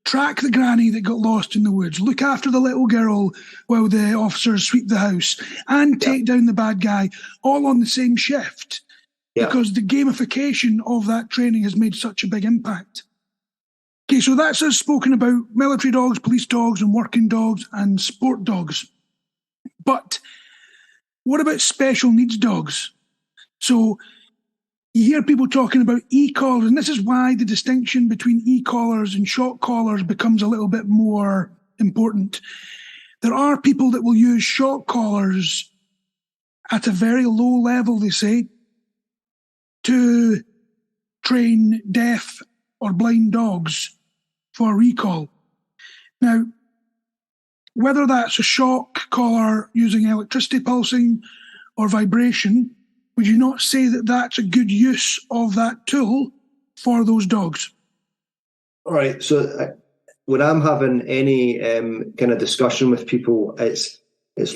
track the granny that got lost in the woods, look after the little girl while the officers sweep the house, and take down the bad guy, all on the same shift. Because the gamification of that training has made such a big impact. Okay, so that's us spoken about military dogs, police dogs, and working dogs, and sport dogs. But what about special needs dogs? So you hear people talking about e-collars, and this is why the distinction between e-collars and shock collars becomes a little bit more important. There are people that will use shock collars at a very low level, they say, to train deaf or blind dogs for recall. Now, whether that's a shock collar using electricity pulsing or vibration, would you not say that that's a good use of that tool for those dogs? All right. So when I'm having any kind of discussion with people, it's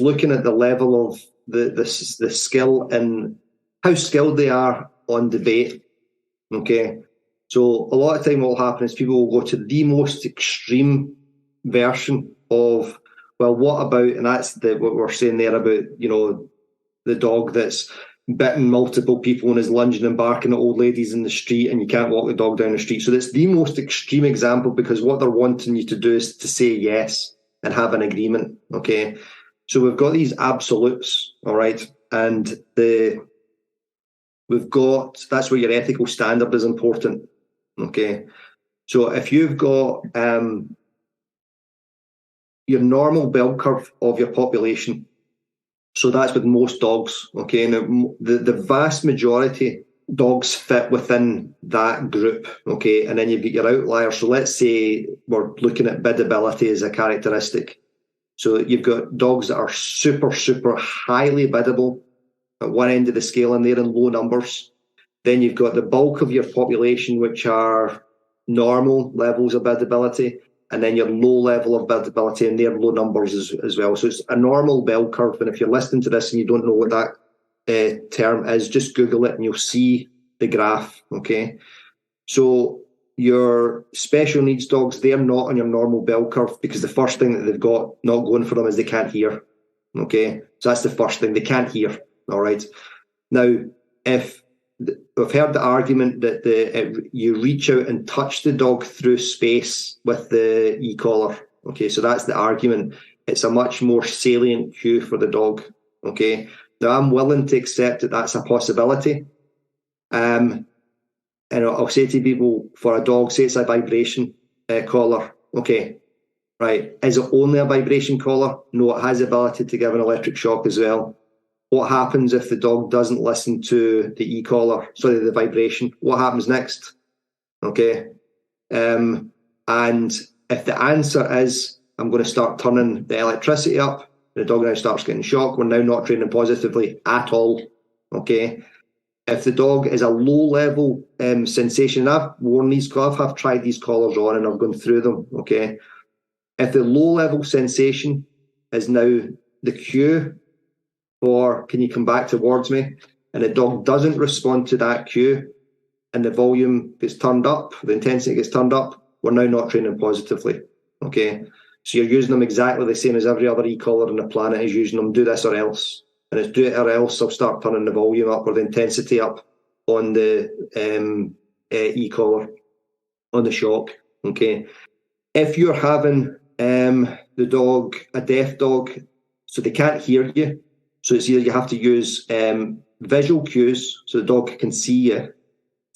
looking at the level of the skill and how skilled they are on debate. Okay, so a lot of time what will happen is people will go to the most extreme version of, well, what about, and that's what we're saying there about, you know, the dog that's bitten multiple people and is lunging and barking at old ladies in the street and you can't walk the dog down the street. So that's the most extreme example, because what they're wanting you to do is to say yes and have an agreement. Okay, so we've got these absolutes, all right, and that's where your ethical standard is important. Okay, so if you've got your normal bell curve of your population, so that's with most dogs. Okay, now the vast majority dogs fit within that group. Okay, and then you've got your outliers. So let's say we're looking at biddability as a characteristic. So you've got dogs that are super, super highly biddable at one end of the scale, and they're in low numbers. Then you've got the bulk of your population, which are normal levels of biddability, and then your low level of biddability, and they're low numbers as well. So it's a normal bell curve. And if you're listening to this and you don't know what that term is, just Google it and you'll see the graph. Okay, so your special needs dogs, they're not on your normal bell curve, because the first thing that they've got not going for them is they can't hear. Okay, so that's the first thing, they can't hear. All right, now if I've heard the argument that you reach out and touch the dog through space with the e-collar. Okay, so that's the argument. It's a much more salient cue for the dog. Okay, now I'm willing to accept that that's a possibility. And I'll say to people, for a dog, say it's a vibration collar. Okay, right. Is it only a vibration collar? No, it has the ability to give an electric shock as well. What happens if the dog doesn't listen to the e-collar, the vibration? What happens next? Okay. And if the answer is, I'm going to start turning the electricity up, and the dog now starts getting shocked, we're now not training positively at all. Okay. If the dog is a low-level sensation, I've worn these, I've tried these collars on and I've gone through them. Okay. If the low-level sensation is now the cue, or can you come back towards me, and the dog doesn't respond to that cue, and the volume gets turned up, the intensity gets turned up, we're now not training positively. Okay, so you're using them exactly the same as every other e-collar on the planet is using them. Do this or else, and it's do it or else I'll start turning the volume up or the intensity up on the e-collar, on the shock. Okay, if you're having the dog, a deaf dog, so they can't hear you, so it's either you have to use visual cues, so the dog can see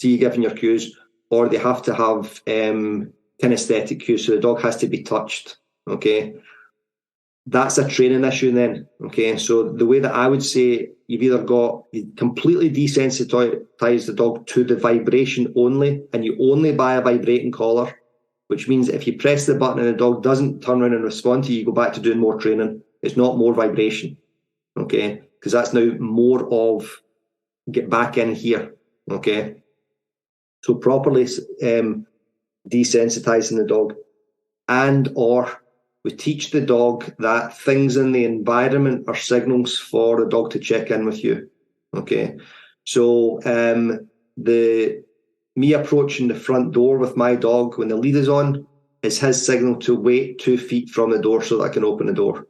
you giving your cues, or they have to have kinesthetic cues, so the dog has to be touched. Okay, that's a training issue then. Okay, so the way that I would say, you completely desensitize the dog to the vibration only, and you only buy a vibrating collar, which means if you press the button and the dog doesn't turn around and respond to you, you go back to doing more training. It's not more vibration. Okay, because that's now more of get back in here. Okay, so properly desensitizing the dog, and or we teach the dog that things in the environment are signals for the dog to check in with you. Okay, so me approaching the front door with my dog when the lead is on is his signal to wait 2 feet from the door so that I can open the door.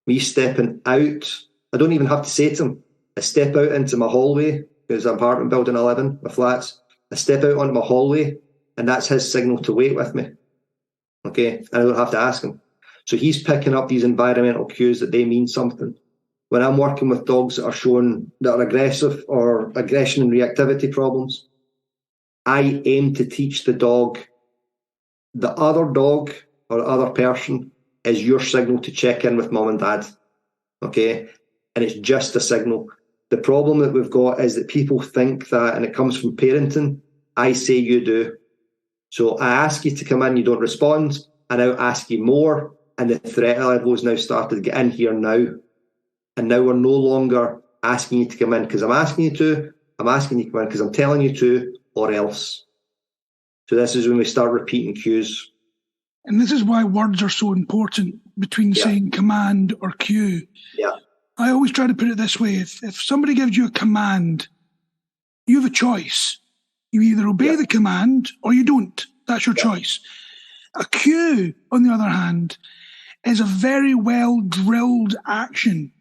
Me stepping out, I don't even have to say to him. I step out into my hallway, because I'm apartment building 11, my flats. I step out onto my hallway, and that's his signal to wait with me. Okay, and I don't have to ask him. So he's picking up these environmental cues that they mean something. When I'm working with dogs that are aggressive or aggression and reactivity problems, I aim to teach the dog the other dog or other person is your signal to check in with mum and dad. Okay, and it's just a signal. The problem that we've got is that people think that, and it comes from parenting, I say you do. So I ask you to come in, you don't respond, and I'll ask you more, and the threat level has now started to get in here now. And now we're no longer asking you to come in because I'm asking you to, I'm asking you to come in because I'm telling you to, or else. So this is when we start repeating cues. And this is why words are so important between saying command or cue. Yeah. I always try to put it this way. If somebody gives you a command, you have a choice. You either obey the command or you don't. That's your choice. A cue, on the other hand, is a very well drilled action.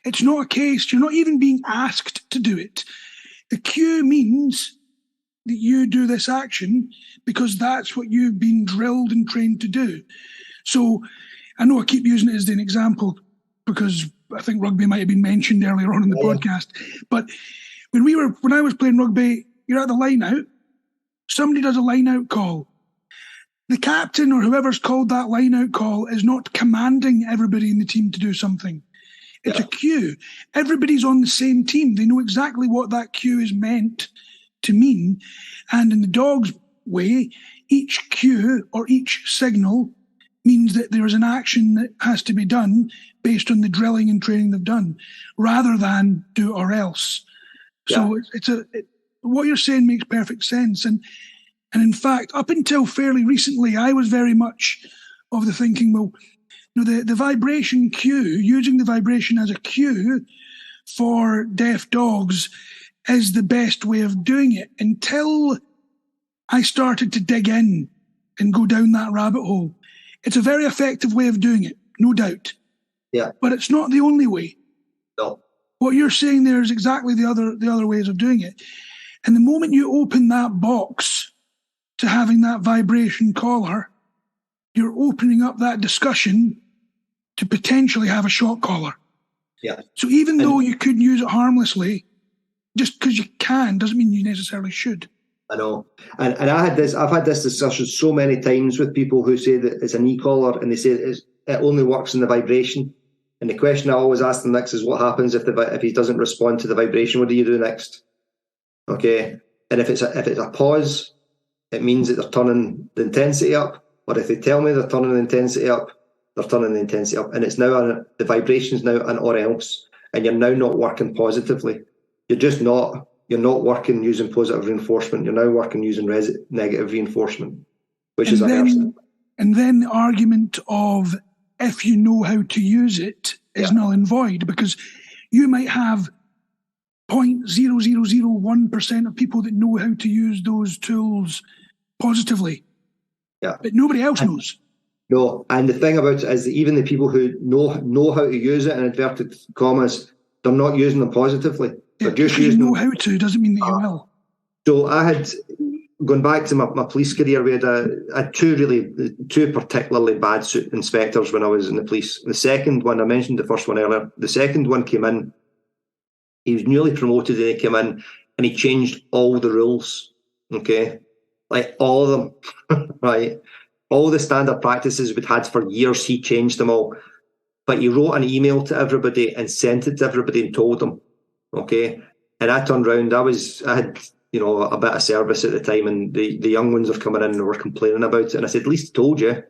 It's not a case, you're not even being asked to do it. The cue means that you do this action because that's what you've been drilled and trained to do. So I know I keep using it as an example because I think rugby might have been mentioned earlier on in the podcast. But when I was playing rugby, you're at the line out, somebody does a line out call. The captain or whoever's called that line out call is not commanding everybody in the team to do something. It's a cue. Everybody's on the same team. They know exactly what that cue is meant to mean. And in the dog's way, each cue or each signal means that there is an action that has to be done based on the drilling and training they've done, rather than do or else. So what you're saying makes perfect sense. And in fact, up until fairly recently, I was very much of the thinking, well, the vibration cue, using the vibration as a cue for deaf dogs is the best way of doing it, until I started to dig in and go down that rabbit hole. It's a very effective way of doing it, no doubt. Yeah. But it's not the only way. No. What you're saying there is exactly the other ways of doing it. And the moment you open that box to having that vibration collar, you're opening up that discussion to potentially have a shock collar. Yeah. So even though you could use it harmlessly, just because you can doesn't mean you necessarily should. I know. And I've had this discussion so many times with people who say that it's an e-collar and they say it only works in the vibration. And the question I always ask them next is, what happens if he doesn't respond to the vibration? What do you do next? Okay. And if it's a pause, it means that they're turning the intensity up. Or if they tell me they're turning the intensity up, they're turning the intensity up. And it's now the vibration's now an or else. And you're now not working positively. You're just not. You're not working using positive reinforcement. You're now working using negative reinforcement, which is aversive. And then the argument of, if you know how to use it, is null and void, because you might have 0.0001% of people that know how to use those tools positively. Yeah. But nobody else knows. No, and the thing about it is that even the people who know how to use it, in inverted commas, they're not using them positively. Yeah, just using know how to doesn't mean that you will. So I had, going back to my police career, we had two particularly bad inspectors when I was in the police. The second one, I mentioned the first one earlier, the second one came in, he was newly promoted and he came in and he changed all the rules, okay? Like all of them, right? All the standard practices we'd had for years, he changed them all. But he wrote an email to everybody and sent it to everybody and told them, okay? And I turned around, I had a bit of service at the time, and the young ones are coming in and were complaining about it. And I said, at least I told you. I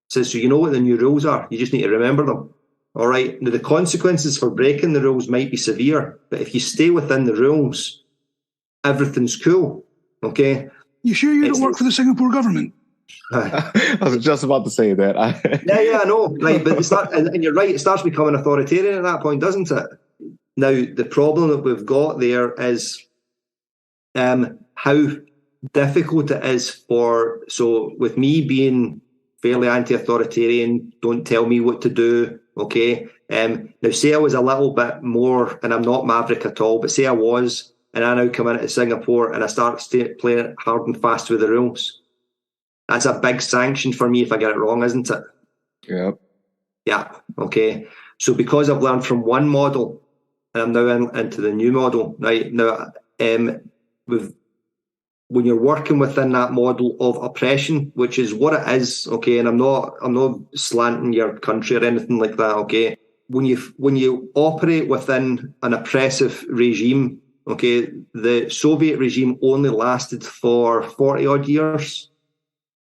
said, so you know what the new rules are. You just need to remember them. All right. Now, the consequences for breaking the rules might be severe, but if you stay within the rules, everything's cool. Okay. You sure you don't work for the Singapore government? I was just about to say that. Yeah, I know. Right, but and you're right. It starts becoming authoritarian at that point, doesn't it? Now, the problem that we've got there is how difficult it is so with me being fairly anti-authoritarian, don't tell me what to do, okay? Now, say I was a little bit more, and I'm not maverick at all, but say I was, and I now come into Singapore and I start playing hard and fast with the rules. That's a big sanction for me if I get it wrong, isn't it? Yep. Yeah, okay. So because I've learned from one model, and I'm now into the new model, right? Now, when you're working within that model of oppression, which is what it is, okay, and I'm not slanting your country or anything like that, okay. When you operate within an oppressive regime, okay, the Soviet regime only lasted for 40 odd years,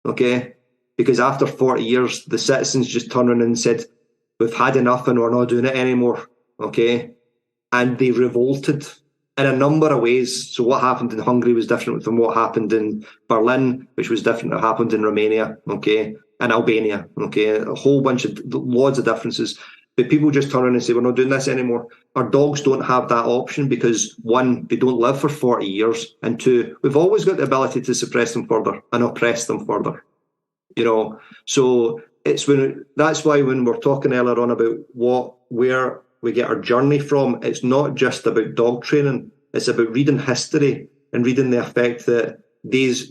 okay, because after 40 years, the citizens just turned around and said, we've had enough and we're not doing it anymore, okay, and they revolted in a number of ways. So what happened in Hungary was different from what happened in Berlin, which was different than what happened in Romania, okay? and Albania, okay, a whole bunch of loads of differences. But people just turn around and say, we're not doing this anymore. Our dogs don't have that option because, one, they don't live for 40 years, and two, we've always got the ability to suppress them further and oppress them further. So that's why when we're talking earlier on about where we get our journey from, it's not just about dog training. It's about reading history and reading the effect that these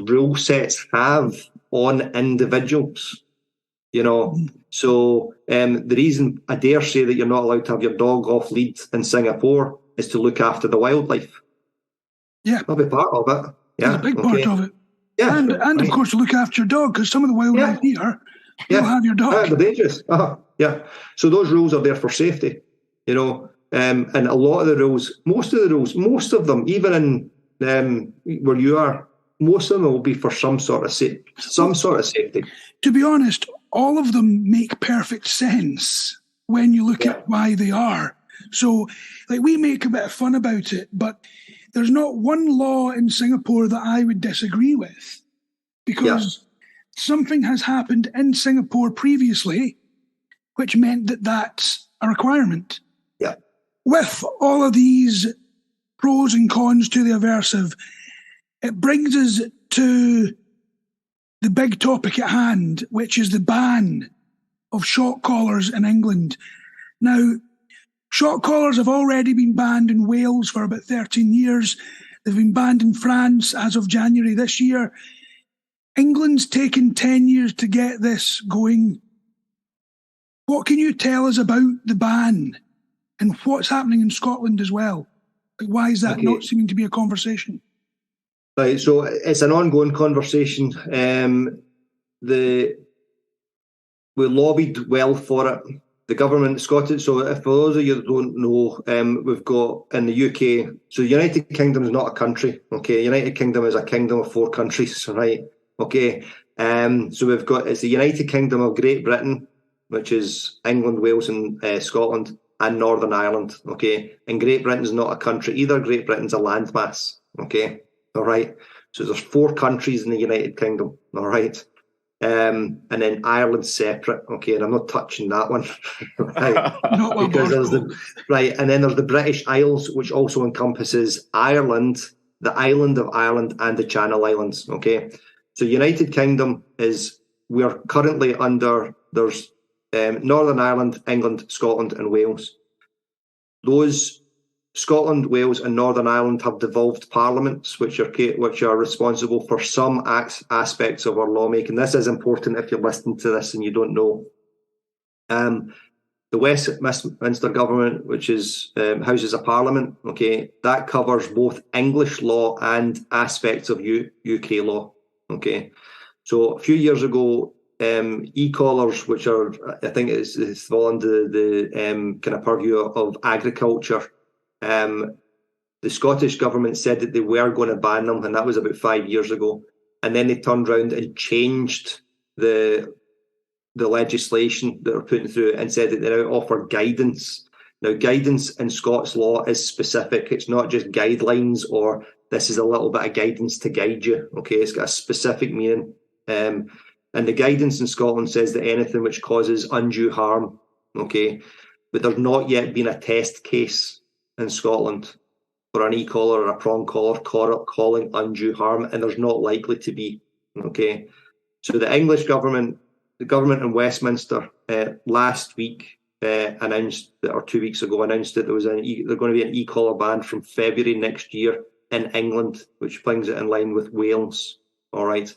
rule sets have on individuals. So the reason I dare say that you're not allowed to have your dog off lead in Singapore is to look after the wildlife. Yeah, that'll be part of it. Yeah, it's a big part of it. Yeah, and right. Of course, to look after your dog, because some of the wildlife here will have your dog. They're dangerous. Yeah. So those rules are there for safety. And a lot of the rules, most of them, even in where you are, most of them will be for some sort of safety. To be honest, all of them make perfect sense when you look at why they are. So, we make a bit of fun about it, but there's not one law in Singapore that I would disagree with, because something has happened in Singapore previously, which meant that that's a requirement. Yeah. With all of these pros and cons to the aversive, it brings us to the big topic at hand, which is the ban of shock collars in England. Now, shock collars have already been banned in Wales for about 13 years. They've been banned in France as of January this year. England's taken 10 years to get this going. What can you tell us about the ban and what's happening in Scotland as well? Why is that not seeming to be a conversation? Right, so it's an ongoing conversation. We lobbied well for it. The government, Scottish. So, if for those of you that don't know, we've got in the UK. So, United Kingdom is not a country. Okay, United Kingdom is a kingdom of 4 countries. Right. Okay. So we've got it's the United Kingdom of Great Britain, which is England, Wales, and Scotland, and Northern Ireland. Okay, and Great Britain's not a country either. Great Britain's a landmass. Okay. All right. So there's 4 countries in the United Kingdom. All right. And then Ireland's separate. Okay. And I'm not touching that one. Right. Because there's and then there's the British Isles, which also encompasses Ireland, the island of Ireland, and the Channel Islands. Okay. So United Kingdom we're currently under, there's Northern Ireland, England, Scotland, and Wales. Those Scotland, Wales, and Northern Ireland have devolved parliaments, which are responsible for some aspects of our lawmaking. This is important if you're listening to this and you don't know. The Westminster government, which is Houses of Parliament, okay, that covers both English law and aspects of UK law. Okay, so a few years ago, e-collars, which are, I think it's fall under the kind of purview of agriculture. The Scottish government said that they were going to ban them, and that was about 5 years ago. And then they turned around and changed the legislation that they're putting through and said that they now offer guidance. Now, guidance in Scots law is specific. It's not just guidelines or this is a little bit of guidance to guide you. Okay, it's got a specific meaning. And the guidance in Scotland says that anything which causes undue harm. Okay, but there's not yet been a test case in Scotland for an e-collar or a prong collar calling undue harm, and there's not likely to be. Okay, so the English government, the government in Westminster last week announced, or 2 weeks ago, announced that there's going to be an e-collar ban from February next year in England, which brings it in line with Wales. All right.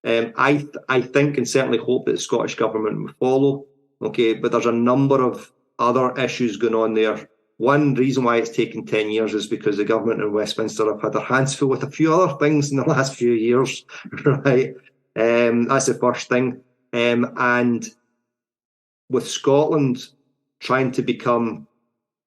I think and certainly hope that the Scottish government will follow. Okay, but there's a number of other issues going on there. One reason why it's taken 10 years is because the government in Westminster have had their hands full with a few other things in the last few years, right? That's the first thing. And with Scotland trying to become,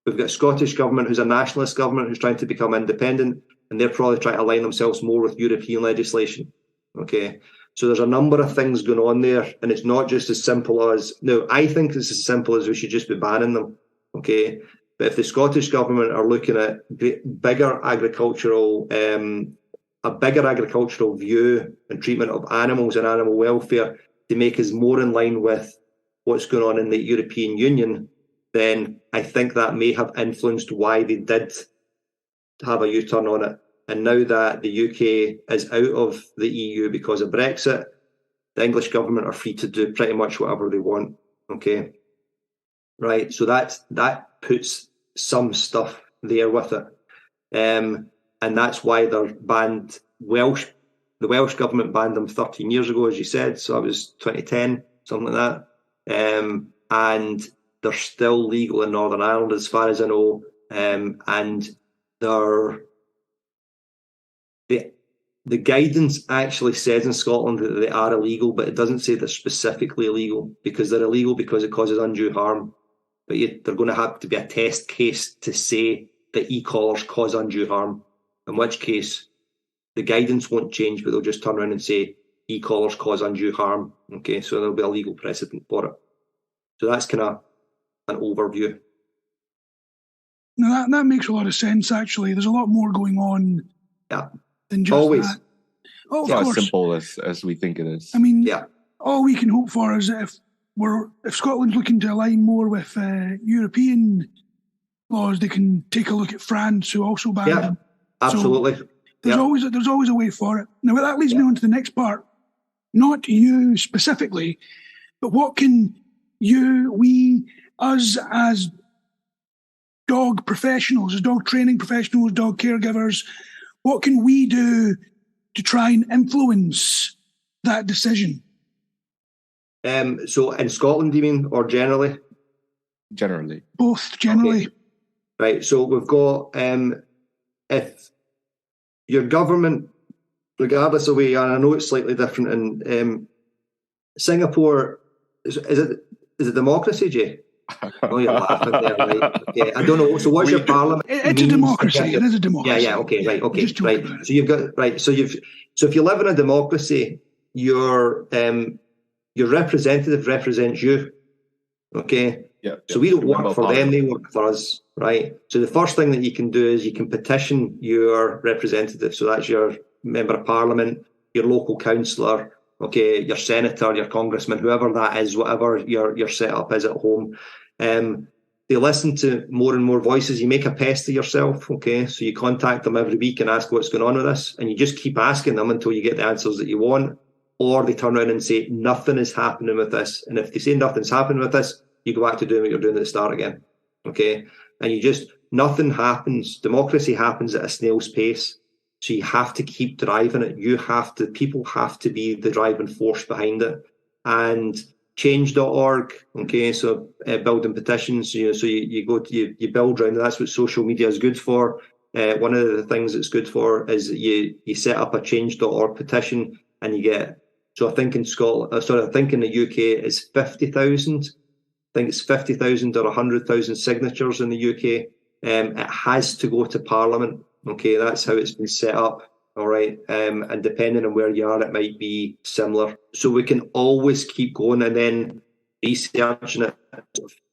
we've got a Scottish government who's a nationalist government who's trying to become independent, and they're probably trying to align themselves more with European legislation. Okay, so there's a number of things going on there, and it's not just as simple as, no, I think it's as simple as we should just be banning them. Okay, but if the Scottish government are looking at a bigger agricultural view and treatment of animals and animal welfare to make us more in line with what's going on in the European Union, then I think that may have influenced why they did have a U-turn on it. And now that the UK is out of the EU because of Brexit, the English government are free to do pretty much whatever they want. Okay, right. So that puts some stuff there with it, and that's why they're banned. The Welsh government banned them 13 years ago, as you said. So that was 2010, something like that. And they're still legal in Northern Ireland, as far as I know. And the guidance actually says in Scotland that they are illegal, but it doesn't say they're specifically illegal, because they're illegal because it causes undue harm. But they're going to have to be a test case to say that e-collars cause undue harm, in which case the guidance won't change, but they'll just turn around and say e-collars cause undue harm. Okay, so there'll be a legal precedent for it. So that's kind of an overview. Now that makes a lot of sense, actually. There's a lot more going on than just that. Oh, it's not as simple as we think it is. I mean, all we can hope for is that if Scotland's looking to align more with European laws, they can take a look at France, who also banned them. Absolutely. So there's always a way for it. Now that leads me on to the next part. Not you specifically, but what can us as dog professionals, as dog training professionals, dog caregivers, what can we do to try and influence that decision? So in Scotland, do you mean, or generally? Generally. Both, generally. Okay. Right, so we've got, if your government, regardless of where you are, and I know it's slightly different in Singapore, is it democracy, Jay? Oh, you're laughing there, right? Okay, I don't know. So what's your parliament? It's a democracy. It is a democracy. Yeah. Okay. Right. Okay. Right. So you've got So if you live in a democracy, your representative represents you. Okay. Yeah. So we don't work for them; they work for us, right? So the first thing that you can do is you can petition your representative. So that's your member of parliament, your local councillor, okay, your senator, your congressman, whoever that is, whatever your setup is at home. They listen to more and more voices. You make a pest of yourself, okay? So you contact them every week and ask what's going on with this, and you just keep asking them until you get the answers that you want, or they turn around and say, nothing is happening with this. And if they say nothing's happening with this, you go back to doing what you're doing at the start again, okay? And nothing happens. Democracy happens at a snail's pace. So you have to keep driving it. People have to be the driving force behind it. And change.org, okay, so building petitions, so you build around, and that's what social media is good for. One of the things it's good for is you set up a change.org petition, and you get, so I think in Scotland, I think in the UK it's 50,000. I think it's 50,000 or 100,000 signatures in the UK. It has to go to Parliament. Okay, that's how it's been set up. All right. And depending on where you are, it might be similar. So we can always keep going and then researching it,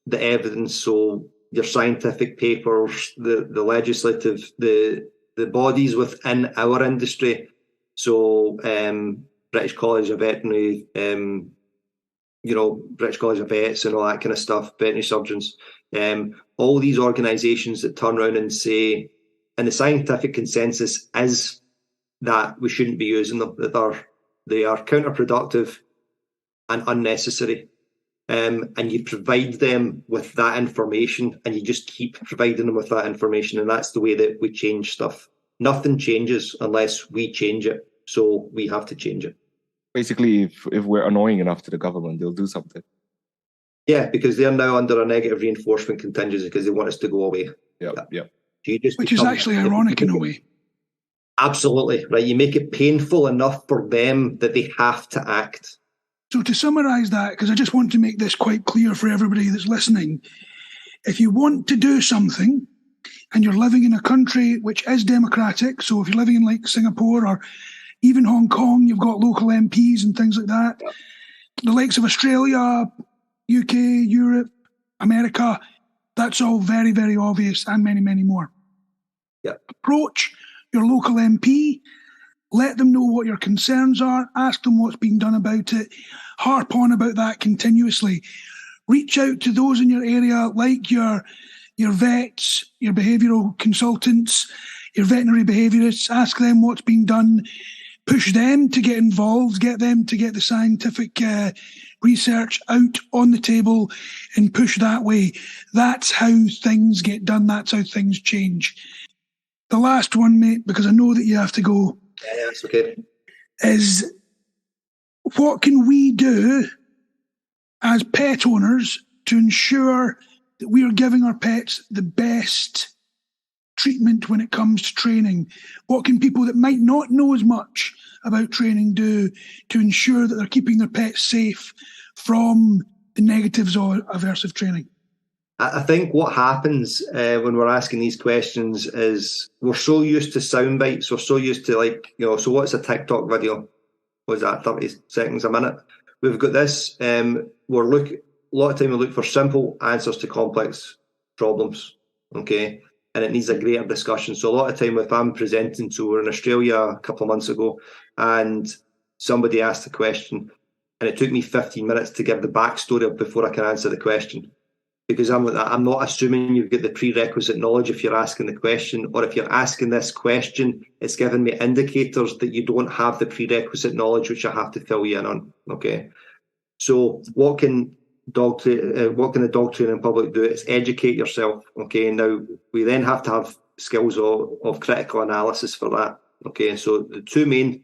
the evidence. So your scientific papers, the legislative, the bodies within our industry. So British College of Veterinary, British College of Vets and all that kind of stuff, veterinary surgeons, all these organisations that turn around and say, and the scientific consensus is that we shouldn't be using them, that they are counterproductive and unnecessary. And you provide them with that information, and you just keep providing them with that information, and that's the way that we change stuff. Nothing changes unless we change it, so we have to change it. Basically, if we're annoying enough to the government, they'll do something. Yeah, because they're now under a negative reinforcement contingency because they want us to go away. Yeah. Which is actually ironic in a way. Absolutely, right. You make it painful enough for them that they have to act. So to summarise that, because I just want to make this quite clear for everybody that's listening, if you want to do something and you're living in a country which is democratic, so if you're living in like Singapore or even Hong Kong, you've got local MPs and things like that. Yeah. The likes of Australia, UK, Europe, America, that's all very, very obvious, and many, many more. Yeah. Approach your local MP, let them know what your concerns are, ask them what's being done about it, harp on about that continuously. Reach out to those in your area, like your vets, your behavioural consultants, your veterinary behaviourists. Ask them what's being done. Push them to get involved, get them to get the scientific research out on the table and push that way. That's how things get done. That's how things change. The last one, mate, because I know that you have to go. Yeah, that's okay. Is what can we do as pet owners to ensure that we are giving our pets the best treatment when it comes to training? What can people that might not know as much about training do to ensure that they're keeping their pets safe from the negatives of aversive training? I think what happens when we're asking these questions is we're so used to sound bites. We're so used to, like, so what's a TikTok video? What's that, 30 seconds a minute? We've got this. A lot of time we look for simple answers to complex problems, okay? And it needs a greater discussion. So a lot of time if I'm presenting, so we're in Australia a couple of months ago, and somebody asked a question, and it took me 15 minutes to give the backstory before I can answer the question. Because I'm not assuming you've got the prerequisite knowledge if you're asking the question, or if you're asking this question, it's giving me indicators that you don't have the prerequisite knowledge, which I have to fill you in on. Okay, so what can the dog training public do? It's educate yourself. Okay, now we then have to have skills of critical analysis for that. Okay, so the two main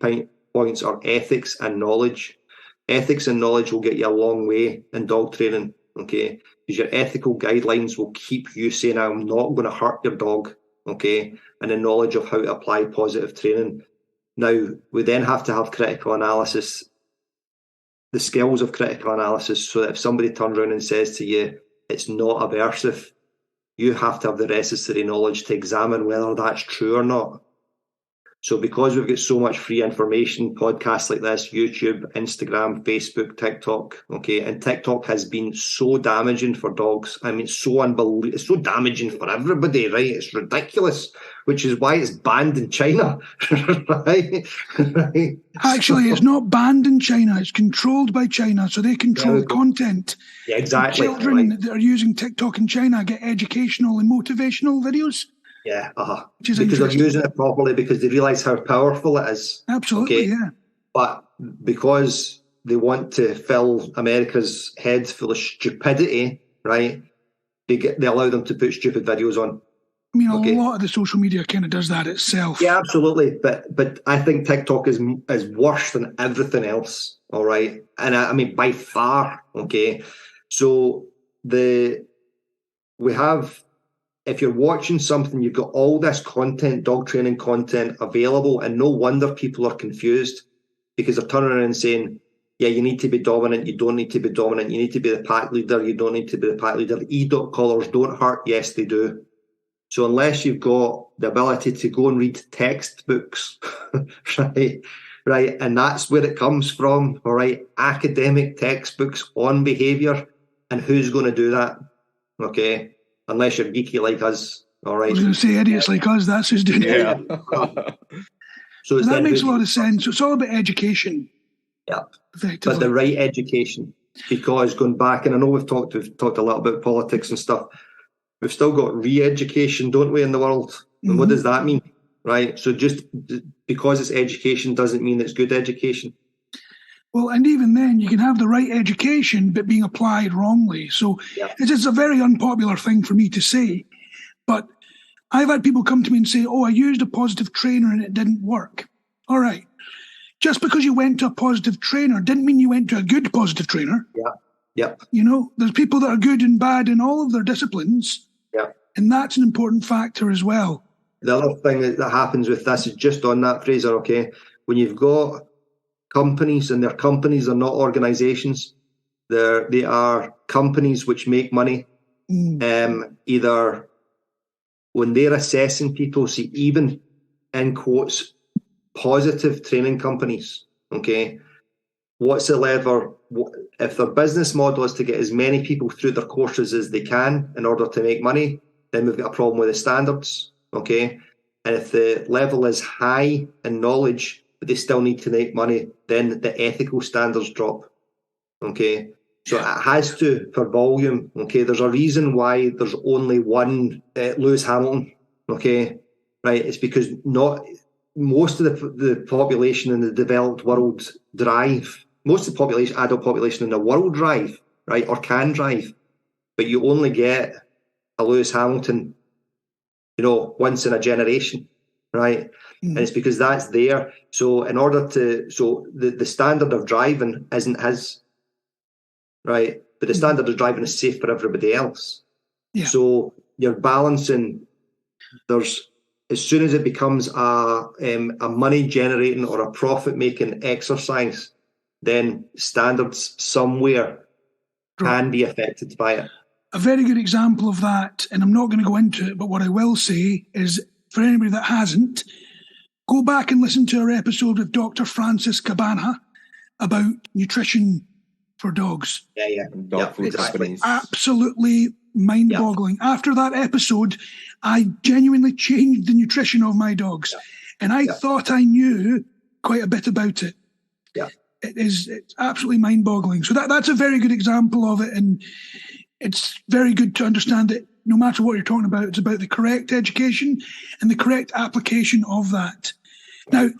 points are ethics and knowledge. Ethics and knowledge will get you a long way in dog training. Okay, because your ethical guidelines will keep you saying, I'm not going to hurt your dog, okay, and the knowledge of how to apply positive training. Now, we then have to have critical analysis, the skills of critical analysis, so that if somebody turns around and says to you, it's not aversive, you have to have the necessary knowledge to examine whether that's true or not. So because we've got so much free information, podcasts like this, YouTube, Instagram, Facebook, TikTok, okay, and TikTok has been so damaging for dogs. I mean, so unbelievable. It's so damaging for everybody, right? It's ridiculous, which is why it's banned in China, right? Actually, it's not banned in China. It's controlled by China, so they control content. Yeah, exactly. And children that are using TikTok in China get educational and motivational videos. Yeah, because they're using it properly, because they realise how powerful it is. Absolutely, okay? Yeah. But because they want to fill America's heads full of stupidity, right? They allow them to put stupid videos on. I mean, a lot of the social media kind of does that itself. Yeah, absolutely. But I think TikTok is worse than everything else. All right, and I mean by far. Okay, so we have. If you're watching something, you've got all this content, dog training content available, and no wonder people are confused, because they're turning around and saying, yeah, you need to be dominant, you don't need to be dominant, you need to be the pack leader, you don't need to be the pack leader. E-dog collars don't hurt. Yes, they do. So unless you've got the ability to go and read textbooks, right, and that's where it comes from, all right, academic textbooks on behaviour, and who's going to do that, okay? Unless you're geeky like us, all right. I was going to say idiots like us, that's who's doing it. So that makes a lot of sense. So it's all about education. Yeah, but the right education. Because going back, and I know we've talked a little about politics and stuff, we've still got re-education, don't we, in the world? And what does that mean, right? So just because it's education doesn't mean it's good education. Well, and even then, you can have the right education, but being applied wrongly. So it's a very unpopular thing for me to say. But I've had people come to me and say, I used a positive trainer and it didn't work. All right. Just because you went to a positive trainer didn't mean you went to a good positive trainer. Yeah. There's people that are good and bad in all of their disciplines. Yeah. And that's an important factor as well. The other thing that happens with this is just on that, Fraser, okay? When you've got companies, and their companies are not organizations, they are companies which make money. Either when they're assessing people, see, even in quotes, positive training companies, okay, what's the lever? If their business model is to get as many people through their courses as they can in order to make money, then we've got a problem with the standards, okay? And if the level is high in knowledge, but they still need to make money, then the ethical standards drop. Okay, so it has to for volume. Okay, there's a reason why there's only one Lewis Hamilton. Okay, right? It's because not most of the population in the developed world drive. Most of the population, adult population in the world drive, right, or can drive, but you only get a Lewis Hamilton, once in a generation, right? And it's because that's there. So in order to, the standard of driving isn't his, right? But the standard of driving is safe for everybody else. Yeah. So you're balancing. There's, as soon as it becomes a money generating or a profit making exercise, then standards somewhere can be affected by it. A very good example of that, and I'm not going to go into it, but what I will say is, for anybody that hasn't, go back and listen to our episode with Dr. Francis Cabana about nutrition for dogs. Yeah. Dog food companies. Absolutely mind-boggling. Yeah. After that episode, I genuinely changed the nutrition of my dogs, and I thought I knew quite a bit about it. Yeah. It's absolutely mind-boggling. So that's a very good example of it, and it's very good to understand that no matter what you're talking about, it's about the correct education and the correct application of that. Now,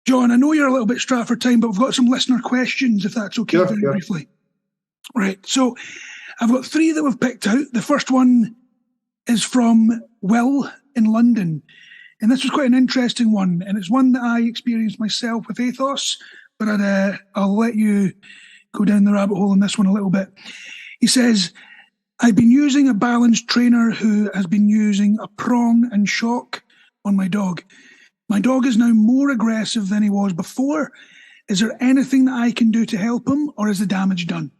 John, I know you're a little bit strapped for time, but we've got some listener questions, if that's okay, very briefly. Right, so I've got 3 that we've picked out. The first one is from Will in London, and this was quite an interesting one, and it's one that I experienced myself with Athos, but I'll let you go down the rabbit hole on this one a little bit. He says, I've been using a balanced trainer who has been using a prong and shock on my dog. My dog is now more aggressive than he was before. Is there anything that I can do to help him, or is the damage done?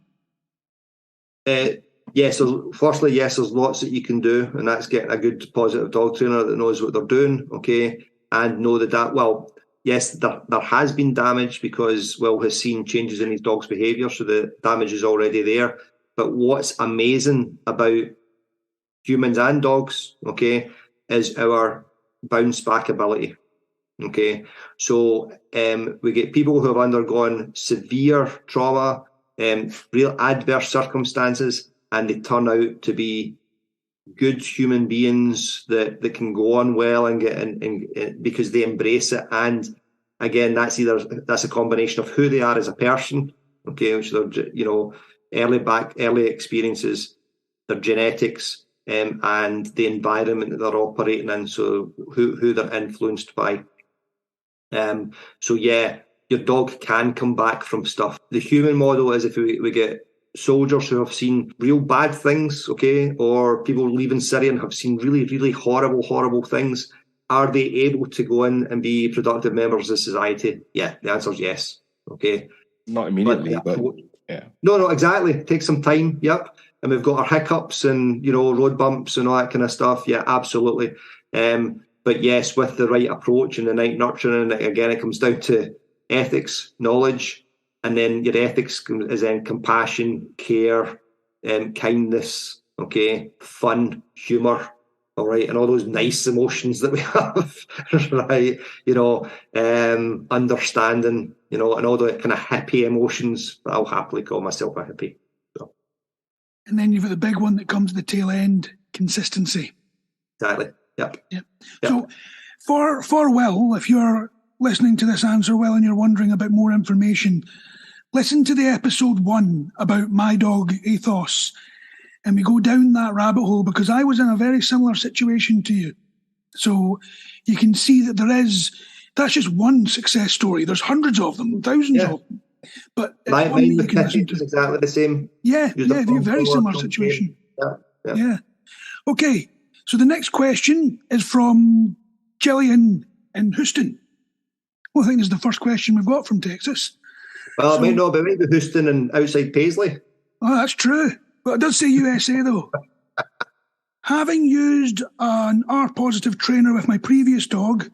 Yes. So firstly, yes, there's lots that you can do, and that's getting a good positive dog trainer that knows what they're doing, okay, and know that, well, yes, there has been damage because Will has seen changes in his dog's behaviour, so the damage is already there. But what's amazing about humans and dogs, okay, is our bounce back ability. Okay, so we get people who have undergone severe trauma, real adverse circumstances, and they turn out to be good human beings that can go on well and get in because they embrace it. And again, that's a combination of who they are as a person, okay, which they're, early experiences, their genetics, and the environment that they're operating in, so who they're influenced by. So yeah, your dog can come back from stuff. The human model is if we get soldiers who have seen real bad things, okay, or people leaving Syria and have seen really, really horrible things, are they able to go in and be productive members of society? Yeah, the answer is yes. Okay. Not immediately, but yeah. No, exactly. Take some time, yep. And we've got our hiccups and, road bumps and all that kind of stuff. Yeah, absolutely. But yes, with the right approach and the right nurturing, and again, it comes down to ethics, knowledge, and then your ethics is then compassion, care, kindness, okay, fun, humour, all right, and all those nice emotions that we have, right? Understanding, and all the kind of hippie emotions. I'll happily call myself a hippie. So. And then you've got the big one that comes at the tail end: consistency. Exactly. Yep. So for Will, if you're listening to this answer, Will, and you're wondering about more information, listen to the episode 1 about my dog Athos, and we go down that rabbit hole, because I was in a very similar situation to you. So you can see that that's just one success story. There's hundreds of them, thousands of them. But mine is exactly the same. Yeah, very similar situation. Yeah. Okay. So the next question is from Gillian in Houston. Well, I think this is the first question we've got from Texas. Well, it might not be, it might be Houston and outside Paisley. Oh, that's true. But it does say USA, though. Having used an R-positive trainer with my previous dog,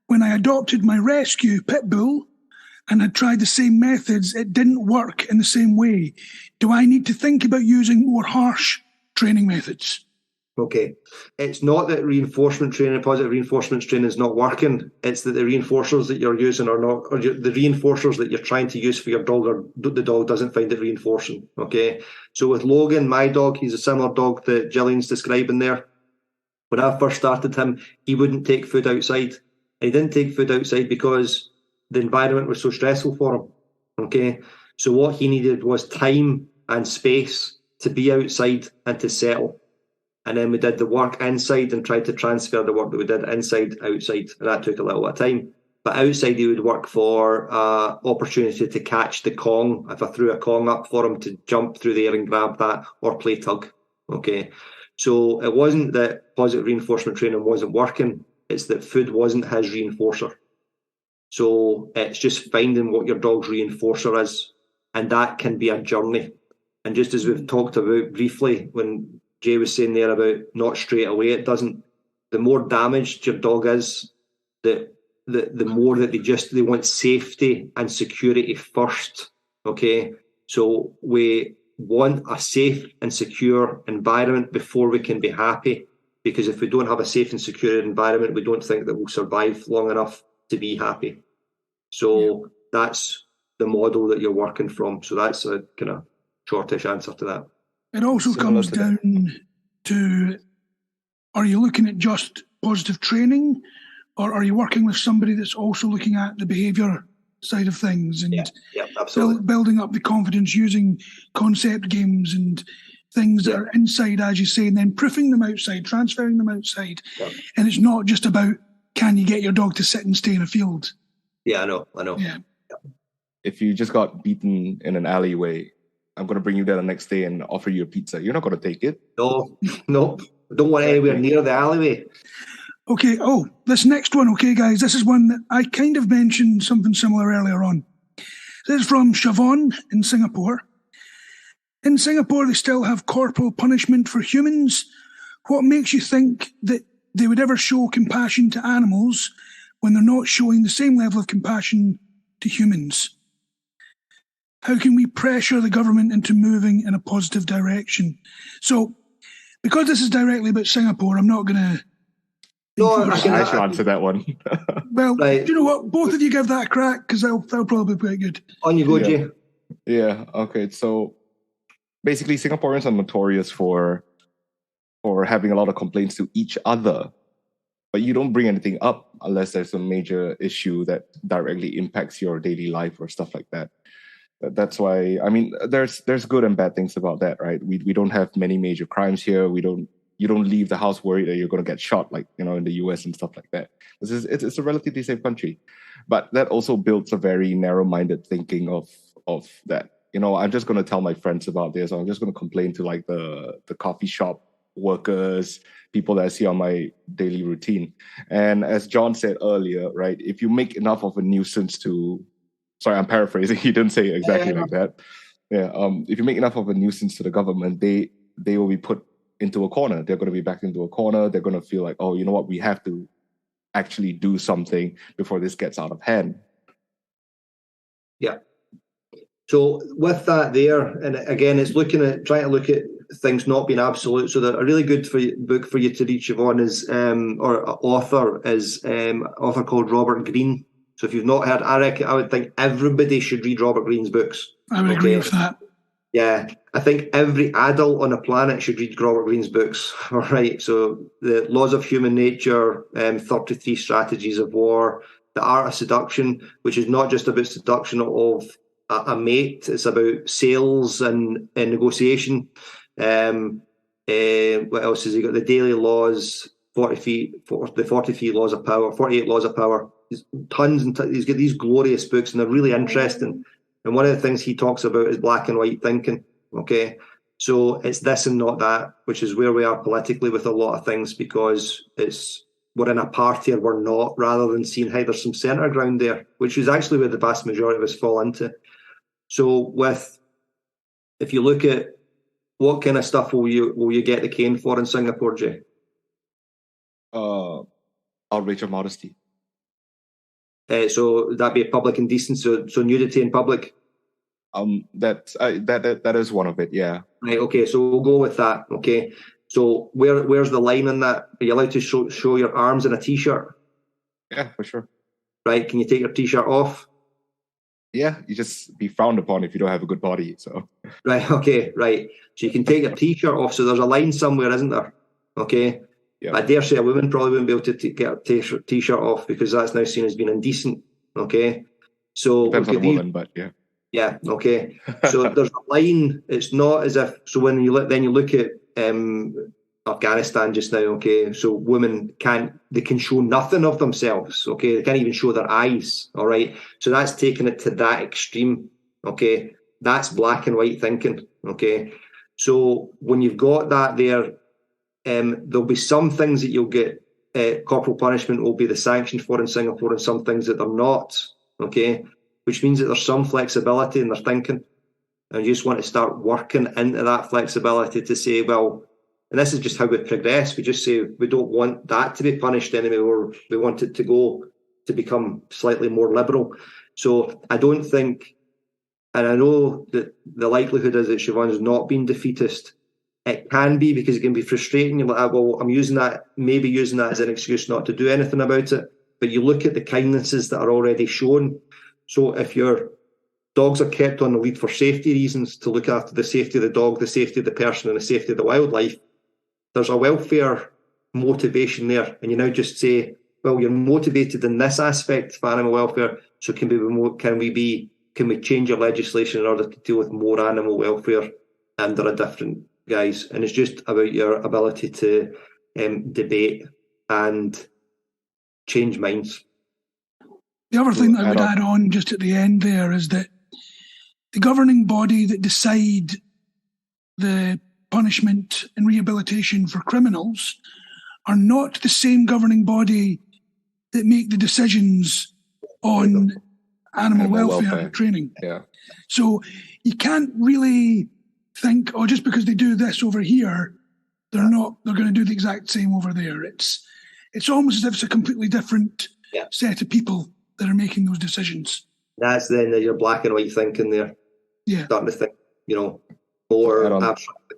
when I adopted my rescue pit bull and had tried the same methods, it didn't work in the same way. Do I need to think about using more harsh training methods? Okay. It's not that reinforcement training, positive reinforcement training is not working. It's that the reinforcers that you're using are not, or the reinforcers that you're trying to use for your dog, or the dog doesn't find it reinforcing. Okay. So with Logan, my dog, he's a similar dog that Gillian's describing there. When I first started him, he wouldn't take food outside. He didn't take food outside because the environment was so stressful for him. Okay. So what he needed was time and space to be outside and to settle. And then we did the work inside and tried to transfer the work that we did inside, outside. And that took a little bit of time. But outside, he would work for opportunity to catch the Kong. If I threw a Kong up for him, to jump through the air and grab that, or play tug. Okay. So it wasn't that positive reinforcement training wasn't working. It's that food wasn't his reinforcer. So it's just finding what your dog's reinforcer is. And that can be a journey. And just as we've talked about briefly, when Jay was saying there about not straight away, it doesn't. The more damaged your dog is, the more that they want safety and security first. Okay, so we want a safe and secure environment before we can be happy. Because if we don't have a safe and secure environment, we don't think that we'll survive long enough to be happy. So that's the model that you're working from. So that's a kind of shortish answer to that. It also comes down to, are you looking at just positive training, or are you working with somebody that's also looking at the behaviour side of things and building up the confidence using concept games and things that are inside, as you say, and then proofing them outside, transferring them outside. Yeah. And it's not just about, can you get your dog to sit and stay in a field? Yeah, I know. Yeah. If you just got beaten in an alleyway, I'm going to bring you there the next day and offer you a pizza. You're not going to take it. No. Don't want anywhere near the alleyway. Okay. Oh, this next one. Okay, guys, this is one that I kind of mentioned something similar earlier on. This is from Siobhan in Singapore. In Singapore, they still have corporal punishment for humans. What makes you think that they would ever show compassion to animals when they're not showing the same level of compassion to humans? How can we pressure the government into moving in a positive direction? So, because this is directly about Singapore, I'm not going to... No, I should answer that one. Well, right. Do you know what? Both of you give that a crack, because they'll probably be quite good. On you go, Jay. Yeah, okay. So, basically, Singaporeans are notorious for having a lot of complaints to each other. But you don't bring anything up unless there's a major issue that directly impacts your daily life or stuff like that. That's why, I mean, there's good and bad things about that, right? We don't have many major crimes here. You don't leave the house worried that you're going to get shot, like, you know, in the US and stuff like that. It's a relatively safe country. But that also builds a very narrow-minded thinking of that. You know, I'm just going to tell my friends about this. I'm just going to complain to like the coffee shop workers, people that I see on my daily routine. And as John said earlier, right, if you make enough of a nuisance to... Sorry, I'm paraphrasing. He didn't say it exactly like that. Yeah. If you make enough of a nuisance to the government, they will be put into a corner. They're going to be backed into a corner. They're going to feel like, oh, you know what? We have to actually do something before this gets out of hand. Yeah. So with that there, and again, it's trying to look at things not being absolute. So that a really good book for you to read, Siobhan, is author called Robert Greene. So if you've not heard, I would think everybody should read Robert Greene's books. I would agree with that. Yeah, I think every adult on the planet should read Robert Greene's books. All right, so the Laws of Human Nature, 33 Strategies of War, The Art of Seduction, which is not just about seduction of a mate, it's about sales and negotiation. What else has he got? The Daily Laws, the 43 Laws of Power, 48 Laws of Power. Tons and tons. He's got these glorious books, and they're really interesting. And one of the things he talks about is black and white thinking. Okay, so it's this and not that, which is where we are politically with a lot of things, because we're in a party or we're not, rather than seeing how there's some centre ground there, which is actually where the vast majority of us fall into. So if you look at what kind of stuff will you get the cane for in Singapore, Jay? Outrage of modesty. So that'd be public indecency, so nudity in public. That is one of it, yeah. Right. Okay. So we'll go with that. Okay. So where's the line in that? Are you allowed to show your arms in a t-shirt? Yeah, for sure. Right? Can you take your t-shirt off? Yeah, you just be frowned upon if you don't have a good body. So Right, okay, right. So you can take your t-shirt off. So there's a line somewhere, isn't there? Okay. yeah, I dare say a woman probably wouldn't be able to get a t-shirt off because that's now seen as being indecent. Okay. So depends on the woman, but yeah. Yeah, okay. So there's a line. It's not as if. So when you look at Afghanistan just now. Okay, so women can show nothing of themselves. Okay, they can't even show their eyes. All right. So that's taking it to that extreme. Okay, that's black and white thinking. Okay, so when you've got that there, there'll be some things that you'll get. Corporal punishment will be the sanction for in Singapore, and some things that they're not. Okay. Which means that there's some flexibility in their thinking. And you just want to start working into that flexibility to say, well, and this is just how we progress. We just say we don't want that to be punished anymore. We want it to become slightly more liberal. So I don't think, and I know that the likelihood is that Siobhan's not been defeatist. It can be because it can be frustrating. You're like, well, I'm using that as an excuse not to do anything about it. But you look at the kindnesses that are already shown. So if your dogs are kept on the lead for safety reasons, to look after the safety of the dog, the safety of the person, and the safety of the wildlife, there's a welfare motivation there. And you now just say, well, you're motivated in this aspect of animal welfare, so can we change your legislation in order to deal with more animal welfare under a different guise? And it's just about your ability to debate and change minds. The other thing that I would add on just at the end there is that the governing body that decide the punishment and rehabilitation for criminals are not the same governing body that make the decisions on animal welfare training. Yeah. So you can't really think, oh, just because they do this over here, they're going to do the exact same over there. It's almost as if it's a completely different set of people that are making those decisions. That's then your black and white thinking there. Yeah. Starting to think, more abstract.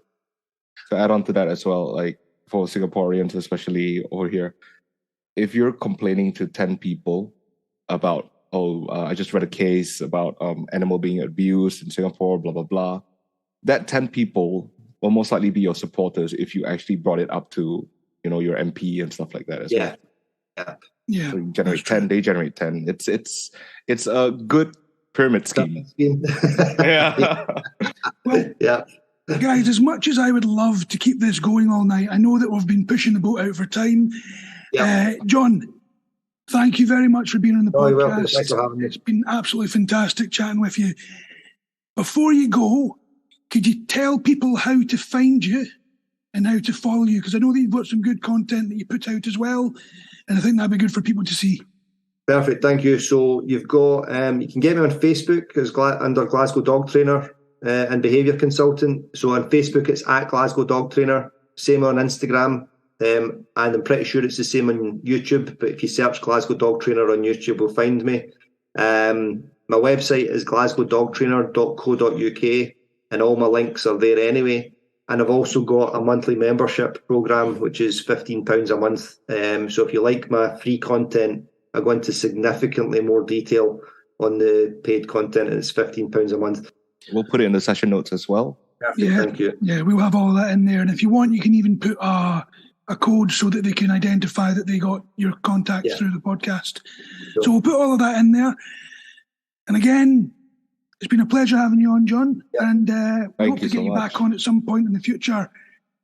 To add on to that as well, like for Singaporeans, especially over here, if you're complaining to 10 people about, I just read a case about animal being abused in Singapore, blah, blah, blah, that 10 people will most likely be your supporters if you actually brought it up to, your MP and stuff like that as well. Yeah. So you generate 10, they generate 10. It's a good pyramid scheme. Yeah. Well, guys, as much as I would love to keep this going all night, I know that we've been pushing the boat out for time. Yeah. John, thank you very much for being on the podcast. You're welcome. Thanks for having me. It's been absolutely fantastic chatting with you. Before you go, could you tell people how to find you and how to follow you? Because I know that you've got some good content that you put out as well, and I think that'd be good for people to see. Perfect, thank you. So you've got, you can get me on Facebook as under Glasgow Dog Trainer and Behaviour Consultant. So on Facebook, it's at Glasgow Dog Trainer. Same on Instagram, and I'm pretty sure it's the same on YouTube. But if you search Glasgow Dog Trainer on YouTube, you'll find me. My website is glasgowdogtrainer.co.uk, and all my links are there anyway. And I've also got a monthly membership program, which is £15 a month. So if you like my free content, I go into significantly more detail on the paid content, and it's £15 a month. We'll put it in the session notes as well. Perfect, thank you. Yeah, we'll have all of that in there. And if you want, you can even put a code so that they can identify that they got your contacts through the podcast. Sure. So we'll put all of that in there. And again, it's been a pleasure having you on, John. Yeah. And we hope to get you back on at some point in the future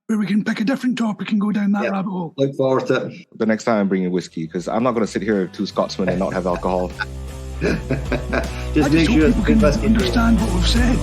where we can pick a different topic and go down that rabbit hole. Look forward to it. The next time I'm bringing whiskey, because I'm not going to sit here with two Scotsmen and not have alcohol. Just make sure people can understand what we've said.